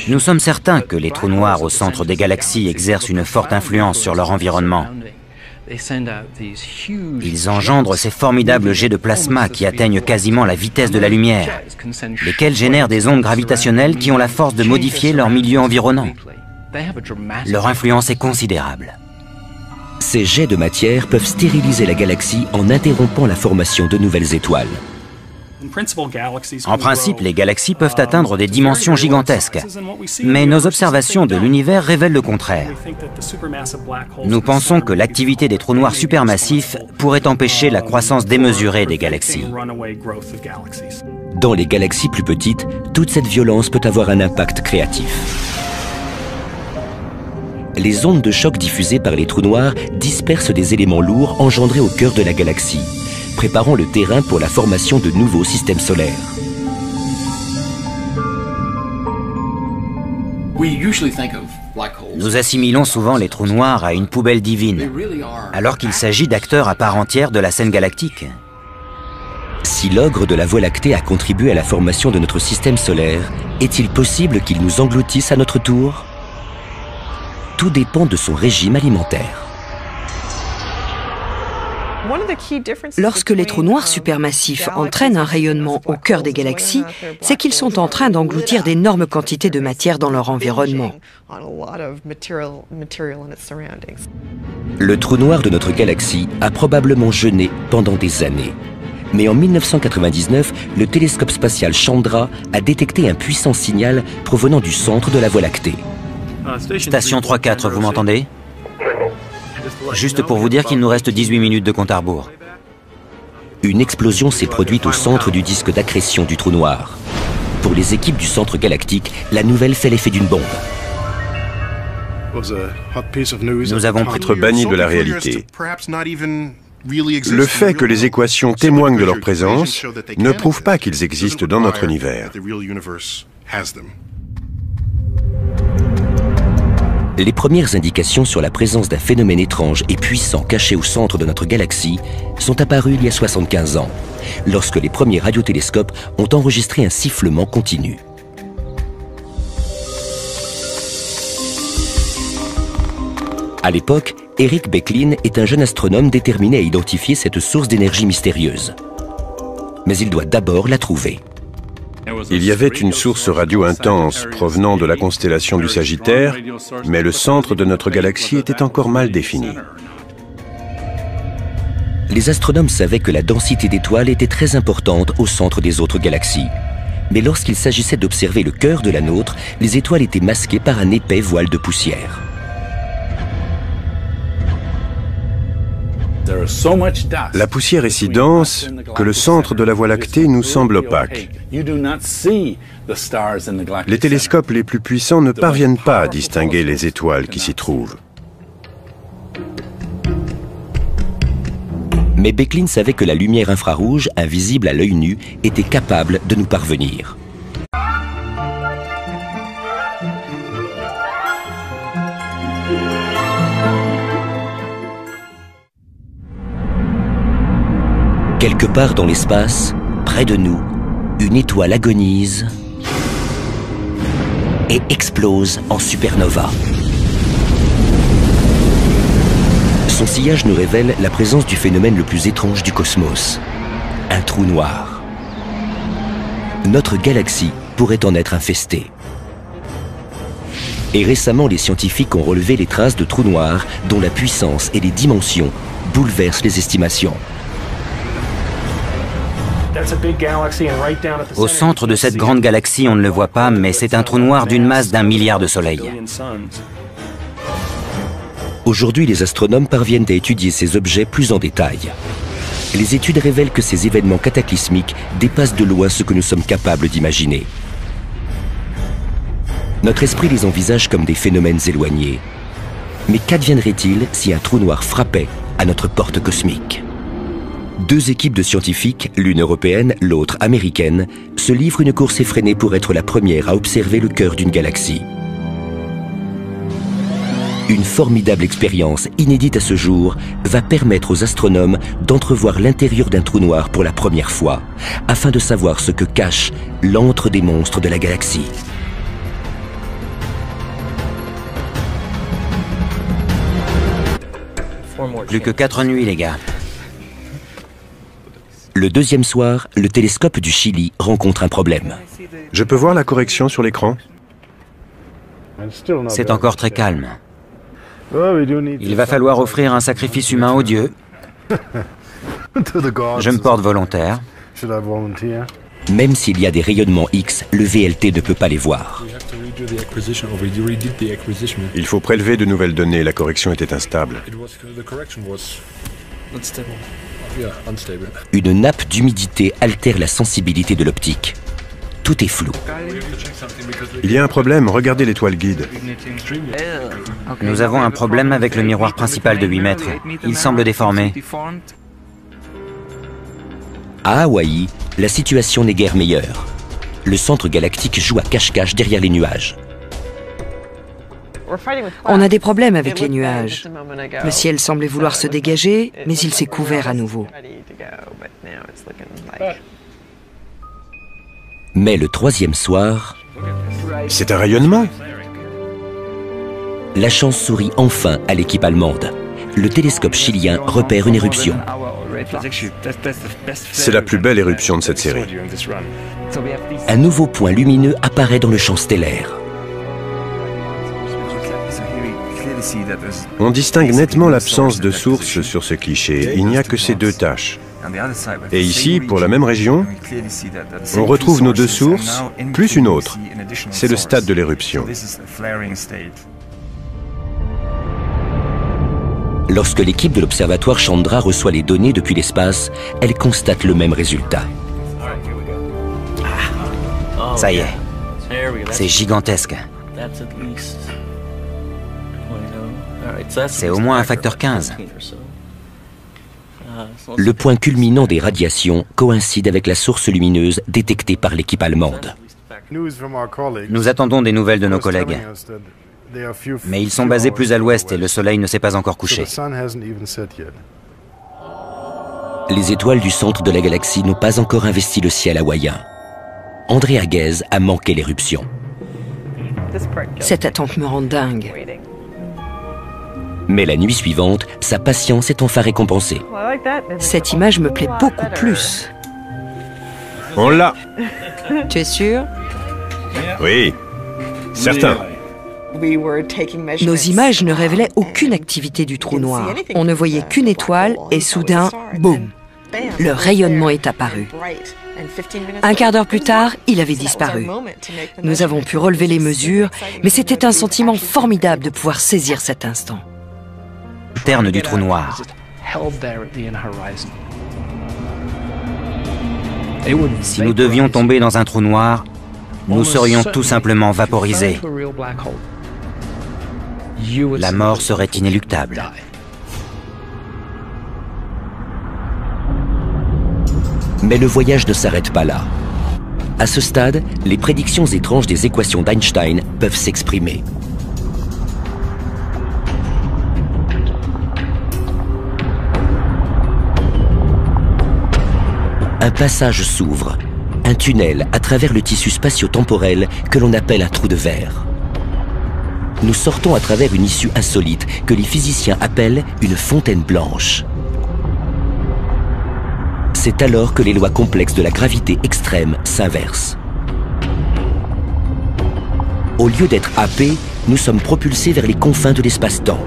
Nous sommes certains que les trous noirs au centre des galaxies exercent une forte influence sur leur environnement. Ils engendrent ces formidables jets de plasma qui atteignent quasiment la vitesse de la lumière, lesquels génèrent des ondes gravitationnelles qui ont la force de modifier leur milieu environnant. Leur influence est considérable. Ces jets de matière peuvent stériliser la galaxie en interrompant la formation de nouvelles étoiles. En principe, les galaxies peuvent atteindre des dimensions gigantesques, mais nos observations de l'univers révèlent le contraire. Nous pensons que l'activité des trous noirs supermassifs pourrait empêcher la croissance démesurée des galaxies. Dans les galaxies plus petites, toute cette violence peut avoir un impact créatif. Les ondes de choc diffusées par les trous noirs dispersent des éléments lourds engendrés au cœur de la galaxie, préparant le terrain pour la formation de nouveaux systèmes solaires. Nous assimilons souvent les trous noirs à une poubelle divine, alors qu'il s'agit d'acteurs à part entière de la scène galactique. Si l'ogre de la Voie lactée a contribué à la formation de notre système solaire, est-il possible qu'il nous engloutisse à notre tour? Tout dépend de son régime alimentaire. Lorsque les trous noirs supermassifs entraînent un rayonnement au cœur des galaxies, c'est qu'ils sont en train d'engloutir d'énormes quantités de matière dans leur environnement. Le trou noir de notre galaxie a probablement jeûné pendant des années. Mais en 1999, le télescope spatial Chandra a détecté un puissant signal provenant du centre de la Voie lactée. Station 3-4, vous m'entendez? Juste pour vous dire qu'il nous reste 18 minutes de compte à rebours. Une explosion s'est produite au centre du disque d'accrétion du trou noir. Pour les équipes du centre galactique, la nouvelle fait l'effet d'une bombe. Nous avons pu être bannis de la réalité. Le fait que les équations témoignent de leur présence ne prouve pas qu'ils existent dans notre univers. Les premières indications sur la présence d'un phénomène étrange et puissant caché au centre de notre galaxie sont apparues il y a 75 ans, lorsque les premiers radiotélescopes ont enregistré un sifflement continu. À l'époque, Eric Becklin est un jeune astronome déterminé à identifier cette source d'énergie mystérieuse. Mais il doit d'abord la trouver. Il y avait une source radio intense provenant de la constellation du Sagittaire, mais le centre de notre galaxie était encore mal défini. Les astronomes savaient que la densité d'étoiles était très importante au centre des autres galaxies. Mais lorsqu'il s'agissait d'observer le cœur de la nôtre, les étoiles étaient masquées par un épais voile de poussière. La poussière est si dense que le centre de la Voie lactée nous semble opaque. Les télescopes les plus puissants ne parviennent pas à distinguer les étoiles qui s'y trouvent. Mais Becklin savait que la lumière infrarouge, invisible à l'œil nu, était capable de nous parvenir. Quelque part dans l'espace, près de nous, une étoile agonise et explose en supernova. Son sillage nous révèle la présence du phénomène le plus étrange du cosmos, un trou noir. Notre galaxie pourrait en être infestée. Et récemment, les scientifiques ont relevé les traces de trous noirs dont la puissance et les dimensions bouleversent les estimations. Au centre de cette grande galaxie, on ne le voit pas, mais c'est un trou noir d'une masse d'1 milliard de soleils. Aujourd'hui, les astronomes parviennent à étudier ces objets plus en détail. Les études révèlent que ces événements cataclysmiques dépassent de loin ce que nous sommes capables d'imaginer. Notre esprit les envisage comme des phénomènes éloignés. Mais qu'adviendrait-il si un trou noir frappait à notre porte cosmique ? Deux équipes de scientifiques, l'une européenne, l'autre américaine, se livrent une course effrénée pour être la première à observer le cœur d'une galaxie. Une formidable expérience, inédite à ce jour, va permettre aux astronomes d'entrevoir l'intérieur d'un trou noir pour la première fois, afin de savoir ce que cache l'antre des monstres de la galaxie. Plus que 4 nuits, les gars. Le deuxième soir, le télescope du Chili rencontre un problème. Je peux voir la correction sur l'écran? C'est encore très calme. Il va falloir offrir un sacrifice humain aux dieux. Je me porte volontaire. Même s'il y a des rayonnements X, le VLT ne peut pas les voir. Il faut prélever de nouvelles données, la correction était instable. Une nappe d'humidité altère la sensibilité de l'optique. Tout est flou. Il y a un problème, regardez l'étoile guide. Nous avons un problème avec le miroir principal de 8 mètres. Il semble déformé. À Hawaï, la situation n'est guère meilleure. Le centre galactique joue à cache-cache derrière les nuages. On a des problèmes avec les nuages. Le ciel semblait vouloir se dégager, mais il s'est couvert à nouveau. Mais le troisième soir, C'est un rayonnement. la chance sourit enfin à l'équipe allemande. Le télescope chilien repère une éruption. C'est la plus belle éruption de cette série. Un nouveau point lumineux apparaît dans le champ stellaire. On distingue nettement l'absence de source sur ce cliché. Il n'y a que ces deux taches. Et ici, pour la même région, on retrouve nos deux sources, plus une autre. C'est le stade de l'éruption. Lorsque l'équipe de l'observatoire Chandra reçoit les données depuis l'espace, elle constate le même résultat. Ça y est, c'est gigantesque. C'est au moins un facteur 15. Le point culminant des radiations coïncide avec la source lumineuse détectée par l'équipe allemande. Nous attendons des nouvelles de nos collègues. Mais ils sont basés plus à l'ouest et le soleil ne s'est pas encore couché. Les étoiles du centre de la galaxie n'ont pas encore investi le ciel hawaïen. André Aguez a manqué l'éruption. Cette attente me rend dingue. Mais la nuit suivante, sa patience est enfin récompensée. Cette image me plaît beaucoup plus. On l'a. Tu es sûr? Oui, certain. Nos images ne révélaient aucune activité du trou noir. On ne voyait qu'une étoile et soudain, boum, le rayonnement est apparu. Un quart d'heure plus tard, il avait disparu. Nous avons pu relever les mesures, mais c'était un sentiment formidable de pouvoir saisir cet instant. Terne du trou noir. Si nous devions tomber dans un trou noir, nous serions tout simplement vaporisés. La mort serait inéluctable. Mais le voyage ne s'arrête pas là. À ce stade, les prédictions étranges des équations d'Einstein peuvent s'exprimer. Un passage s'ouvre, un tunnel à travers le tissu spatio-temporel que l'on appelle un trou de verre. Nous sortons à travers une issue insolite que les physiciens appellent une fontaine blanche. C'est alors que les lois complexes de la gravité extrême s'inversent. Au lieu d'être happés, nous sommes propulsés vers les confins de l'espace-temps.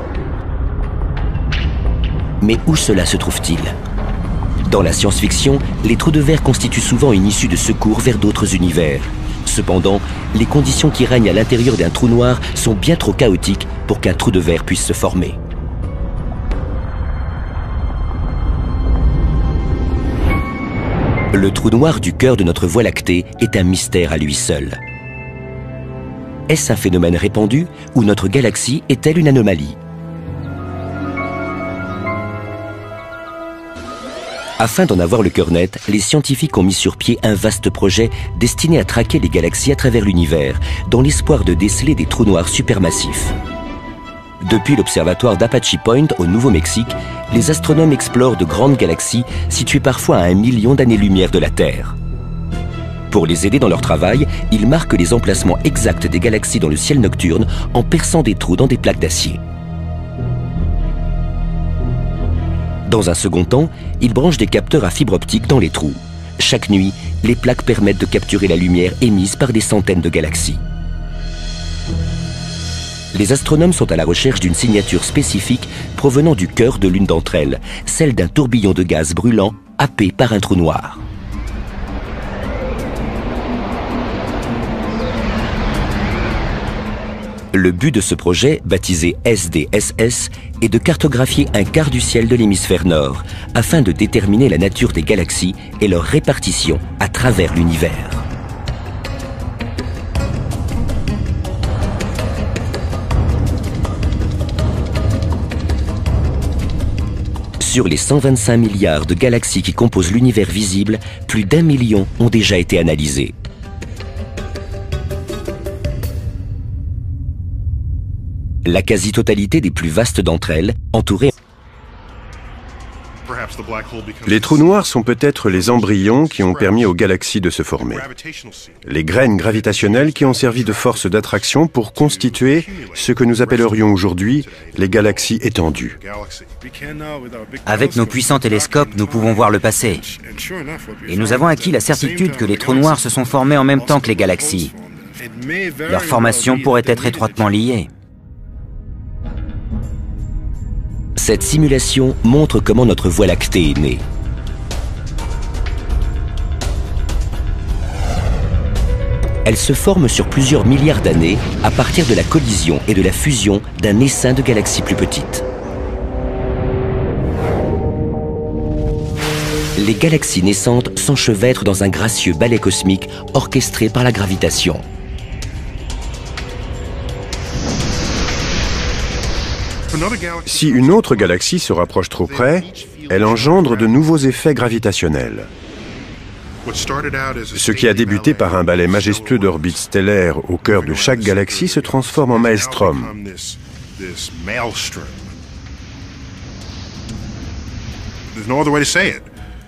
Mais où cela se trouve-t-il ? Dans la science-fiction, les trous de verre constituent souvent une issue de secours vers d'autres univers. Cependant, les conditions qui règnent à l'intérieur d'un trou noir sont bien trop chaotiques pour qu'un trou de verre puisse se former. Le trou noir du cœur de notre Voie lactée est un mystère à lui seul. Est-ce un phénomène répandu ou notre galaxie est-elle une anomalie ? Afin d'en avoir le cœur net, les scientifiques ont mis sur pied un vaste projet destiné à traquer les galaxies à travers l'univers, dans l'espoir de déceler des trous noirs supermassifs. Depuis l'observatoire d'Apache Point au Nouveau-Mexique, les astronomes explorent de grandes galaxies situées parfois à 1 million d'années-lumière de la Terre. Pour les aider dans leur travail, ils marquent les emplacements exacts des galaxies dans le ciel nocturne en perçant des trous dans des plaques d'acier. Dans un second temps, ils branchent des capteurs à fibre optique dans les trous. Chaque nuit, les plaques permettent de capturer la lumière émise par des centaines de galaxies. Les astronomes sont à la recherche d'une signature spécifique provenant du cœur de l'une d'entre elles, celle d'un tourbillon de gaz brûlant happé par un trou noir. Le but de ce projet, baptisé SDSS, est de cartographier un quart du ciel de l'hémisphère nord, afin de déterminer la nature des galaxies et leur répartition à travers l'univers. Sur les 125 milliards de galaxies qui composent l'univers visible, plus d'1 million ont déjà été analysées. La quasi-totalité des plus vastes d'entre elles, entourées. Les trous noirs sont peut-être les embryons qui ont permis aux galaxies de se former. Les graines gravitationnelles qui ont servi de force d'attraction pour constituer ce que nous appellerions aujourd'hui les galaxies étendues. Avec nos puissants télescopes, nous pouvons voir le passé. Et nous avons acquis la certitude que les trous noirs se sont formés en même temps que les galaxies. Leur formation pourrait être étroitement liée. Cette simulation montre comment notre Voie lactée est née. Elle se forme sur plusieurs milliards d'années à partir de la collision et de la fusion d'un essaim de galaxies plus petites. Les galaxies naissantes s'enchevêtrent dans un gracieux ballet cosmique orchestré par la gravitation. Si une autre galaxie se rapproche trop près, elle engendre de nouveaux effets gravitationnels. Ce qui a débuté par un ballet majestueux d'orbites stellaires au cœur de chaque galaxie se transforme en maelstrom.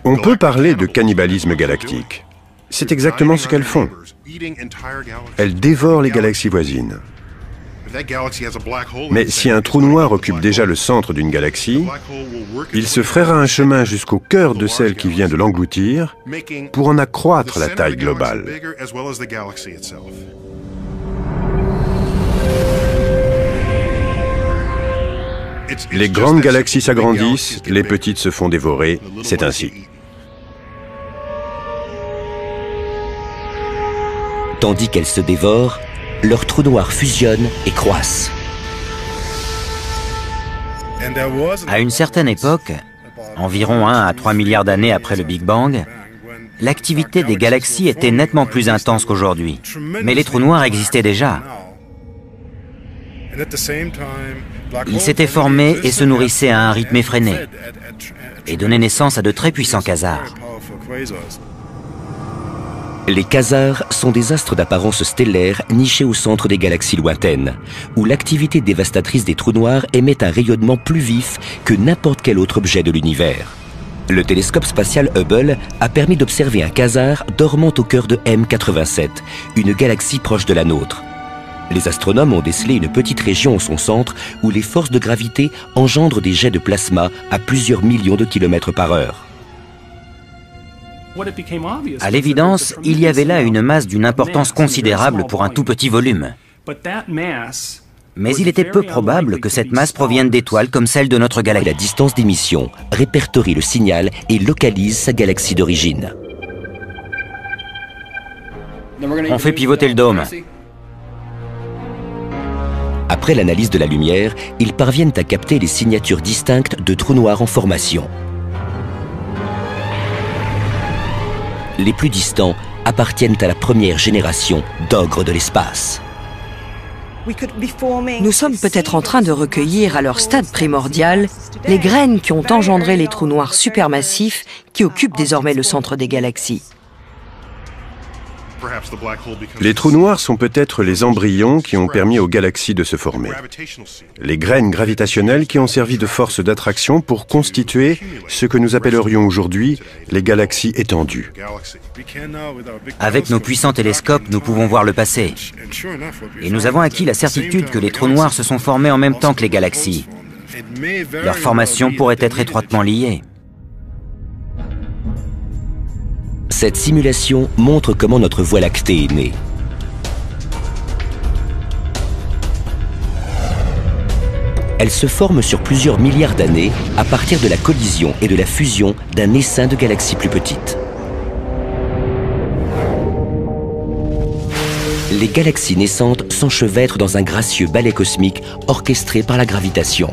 On peut parler de cannibalisme galactique. C'est exactement ce qu'elles font. Elles dévorent les galaxies voisines. Mais si un trou noir occupe déjà le centre d'une galaxie, il se frayera un chemin jusqu'au cœur de celle qui vient de l'engloutir pour en accroître la taille globale. Les grandes galaxies s'agrandissent, les petites se font dévorer, c'est ainsi. Tandis qu'elles se dévorent, leurs trous noirs fusionnent et croissent. À une certaine époque, environ 1 à 3 milliards d'années après le Big Bang, l'activité des galaxies était nettement plus intense qu'aujourd'hui. Mais les trous noirs existaient déjà. Ils s'étaient formés et se nourrissaient à un rythme effréné et donnaient naissance à de très puissants quasars. Les quasars sont des astres d'apparence stellaire nichés au centre des galaxies lointaines, où l'activité dévastatrice des trous noirs émet un rayonnement plus vif que n'importe quel autre objet de l'univers. Le télescope spatial Hubble a permis d'observer un quasar dormant au cœur de M87, une galaxie proche de la nôtre. Les astronomes ont décelé une petite région en son centre où les forces de gravité engendrent des jets de plasma à plusieurs millions de kilomètres par heure. À l'évidence, il y avait là une masse d'une importance considérable pour un tout petit volume. Mais il était peu probable que cette masse provienne d'étoiles comme celle de notre galaxie. La distance d'émission répertorie le signal et localise sa galaxie d'origine. On fait pivoter le dôme. Après l'analyse de la lumière, ils parviennent à capter les signatures distinctes de trous noirs en formation. Les plus distants appartiennent à la première génération d'ogres de l'espace. Nous sommes peut-être en train de recueillir à leur stade primordial les graines qui ont engendré les trous noirs supermassifs qui occupent désormais le centre des galaxies. Les trous noirs sont peut-être les embryons qui ont permis aux galaxies de se former. Les graines gravitationnelles qui ont servi de force d'attraction pour constituer ce que nous appellerions aujourd'hui les galaxies étendues. Avec nos puissants télescopes, nous pouvons voir le passé. Et nous avons acquis la certitude que les trous noirs se sont formés en même temps que les galaxies. Leur formation pourrait être étroitement liée. Cette simulation montre comment notre Voie lactée est née. Elle se forme sur plusieurs milliards d'années à partir de la collision et de la fusion d'un essaim de galaxies plus petites. Les galaxies naissantes s'enchevêtrent dans un gracieux ballet cosmique orchestré par la gravitation.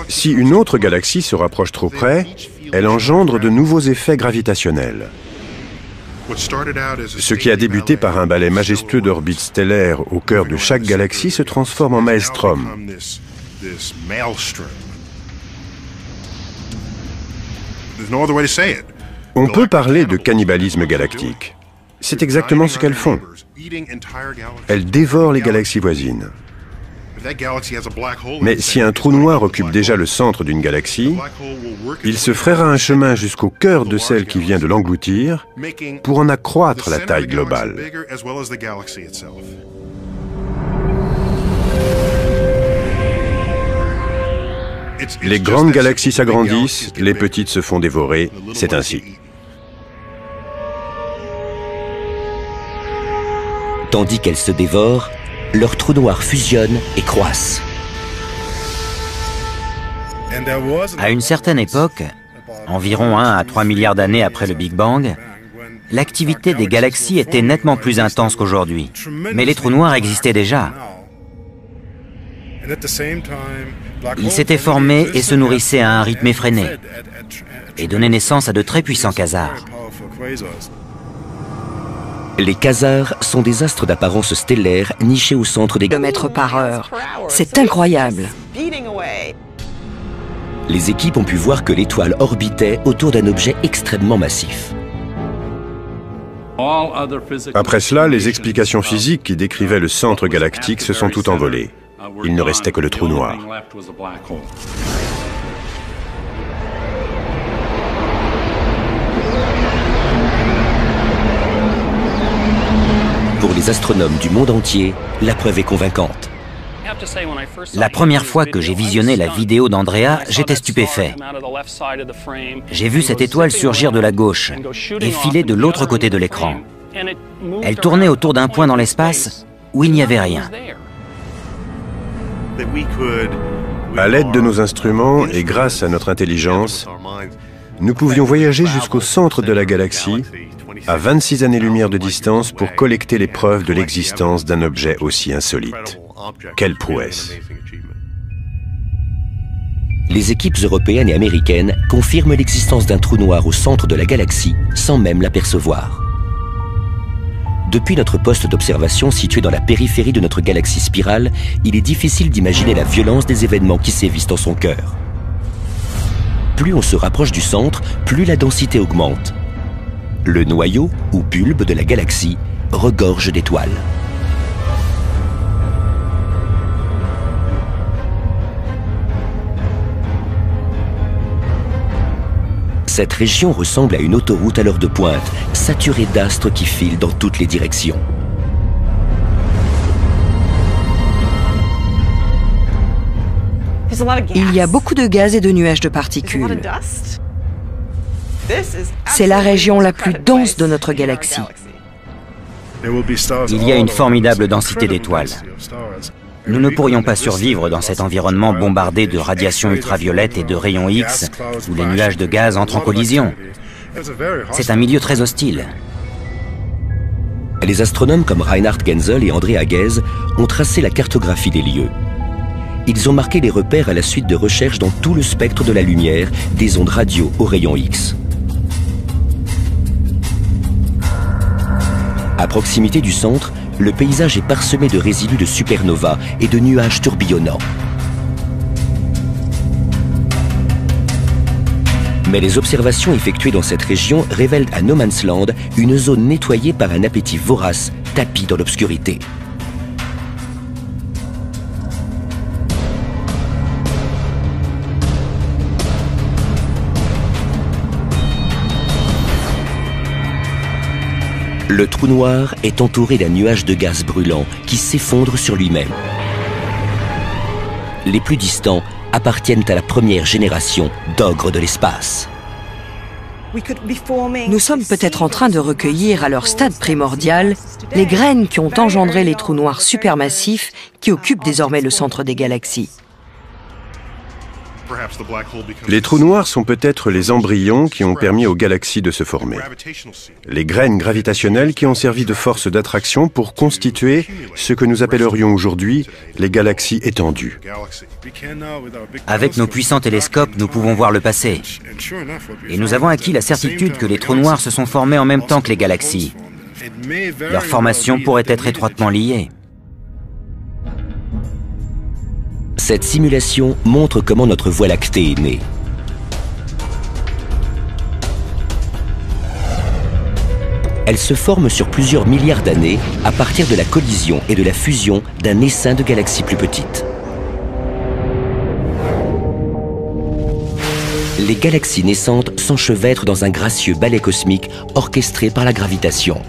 Si une autre galaxie se rapproche trop près, elle engendre de nouveaux effets gravitationnels. Ce qui a débuté par un ballet majestueux d'orbites stellaires au cœur de chaque galaxie se transforme en maelstrom. On peut parler de cannibalisme galactique. C'est exactement ce qu'elles font. Elles dévorent les galaxies voisines. Mais si un trou noir occupe déjà le centre d'une galaxie, il se frayera un chemin jusqu'au cœur de celle qui vient de l'engloutir pour en accroître la taille globale. Les grandes galaxies s'agrandissent, les petites se font dévorer, c'est ainsi. Tandis qu'elles se dévorent, leurs trous noirs fusionnent et croissent. À une certaine époque, environ 1 à 3 milliards d'années après le Big Bang, l'activité des galaxies était nettement plus intense qu'aujourd'hui. Mais les trous noirs existaient déjà. Ils s'étaient formés et se nourrissaient à un rythme effréné et donnaient naissance à de très puissants quasars. Les quasars sont des astres d'apparence stellaire nichés au centre des kilomètres par heure. C'est incroyable. Les équipes ont pu voir que l'étoile orbitait autour d'un objet extrêmement massif. Après cela, les explications physiques qui décrivaient le centre galactique se sont toutes envolées. Il ne restait que le trou noir. Pour les astronomes du monde entier, la preuve est convaincante. La première fois que j'ai visionné la vidéo d'Andrea, j'étais stupéfait. J'ai vu cette étoile surgir de la gauche et filer de l'autre côté de l'écran. Elle tournait autour d'un point dans l'espace où il n'y avait rien. À l'aide de nos instruments et grâce à notre intelligence, nous pouvions voyager jusqu'au centre de la galaxie, à 26 années-lumière de distance, pour collecter les preuves de l'existence d'un objet aussi insolite. Quelle prouesse! Les équipes européennes et américaines confirment l'existence d'un trou noir au centre de la galaxie sans même l'apercevoir. Depuis notre poste d'observation situé dans la périphérie de notre galaxie spirale, il est difficile d'imaginer la violence des événements qui sévissent dans son cœur. Plus on se rapproche du centre, plus la densité augmente. Le noyau, ou bulbe de la galaxie, regorge d'étoiles. Cette région ressemble à une autoroute à l'heure de pointe, saturée d'astres qui filent dans toutes les directions. Il y a beaucoup de gaz et de nuages de particules. C'est la région la plus dense de notre galaxie. Il y a une formidable densité d'étoiles. Nous ne pourrions pas survivre dans cet environnement bombardé de radiations ultraviolettes et de rayons X, où les nuages de gaz entrent en collision. C'est un milieu très hostile. Les astronomes comme Reinhard Genzel et André Haguez ont tracé la cartographie des lieux. Ils ont marqué les repères à la suite de recherches dans tout le spectre de la lumière, des ondes radio aux rayons X. À proximité du centre, le paysage est parsemé de résidus de supernovas et de nuages tourbillonnants. Mais les observations effectuées dans cette région révèlent à No Man's Land une zone nettoyée par un appétit vorace, tapi dans l'obscurité. Le trou noir est entouré d'un nuage de gaz brûlant qui s'effondre sur lui-même. Les plus distants appartiennent à la première génération d'ogres de l'espace. Nous sommes peut-être en train de recueillir à leur stade primordial les graines qui ont engendré les trous noirs supermassifs qui occupent désormais le centre des galaxies. Les trous noirs sont peut-être les embryons qui ont permis aux galaxies de se former. Les graines gravitationnelles qui ont servi de force d'attraction pour constituer ce que nous appellerions aujourd'hui les galaxies étendues. Avec nos puissants télescopes, nous pouvons voir le passé. Et nous avons acquis la certitude que les trous noirs se sont formés en même temps que les galaxies. Leur formation pourrait être étroitement liée. Cette simulation montre comment notre Voie lactée est née. Elles se forment sur plusieurs milliards d'années à partir de la collision et de la fusion d'un essaim de galaxies plus petites. Les galaxies naissantes s'enchevêtrent dans un gracieux ballet cosmique orchestré par la gravitation.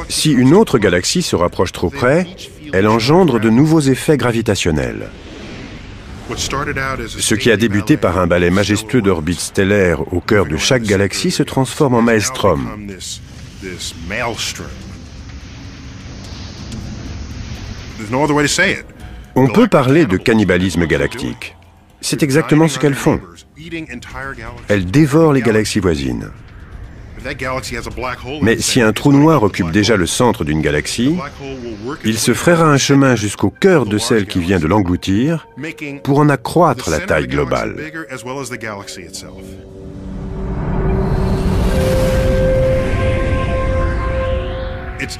Si une autre galaxie se rapproche trop près, elle engendre de nouveaux effets gravitationnels. Ce qui a débuté par un ballet majestueux d'orbites stellaires au cœur de chaque galaxie se transforme en maelstrom. On peut parler de cannibalisme galactique. C'est exactement ce qu'elles font. Elles dévorent les galaxies voisines. Mais si un trou noir occupe déjà le centre d'une galaxie, il se frayera un chemin jusqu'au cœur de celle qui vient de l'engloutir pour en accroître la taille globale.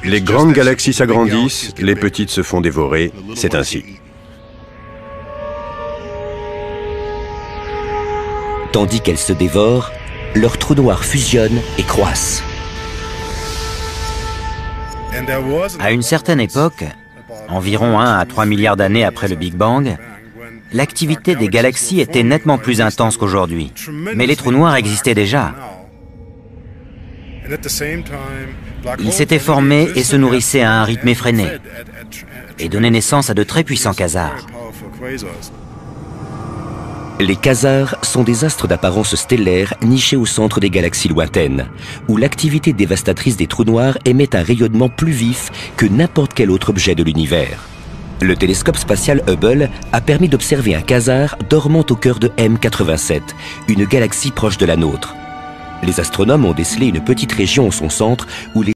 Les grandes galaxies s'agrandissent, les petites se font dévorer, c'est ainsi. Tandis qu'elles se dévorent, leurs trous noirs fusionnent et croissent. À une certaine époque, environ 1 à 3 milliards d'années après le Big Bang, l'activité des galaxies était nettement plus intense qu'aujourd'hui. Mais les trous noirs existaient déjà. Ils s'étaient formés et se nourrissaient à un rythme effréné et donnaient naissance à de très puissants quasars. Les quasars sont des astres d'apparence stellaire nichés au centre des galaxies lointaines, où l'activité dévastatrice des trous noirs émet un rayonnement plus vif que n'importe quel autre objet de l'univers. Le télescope spatial Hubble a permis d'observer un quasar dormant au cœur de M87, une galaxie proche de la nôtre. Les astronomes ont décelé une petite région au son centre où les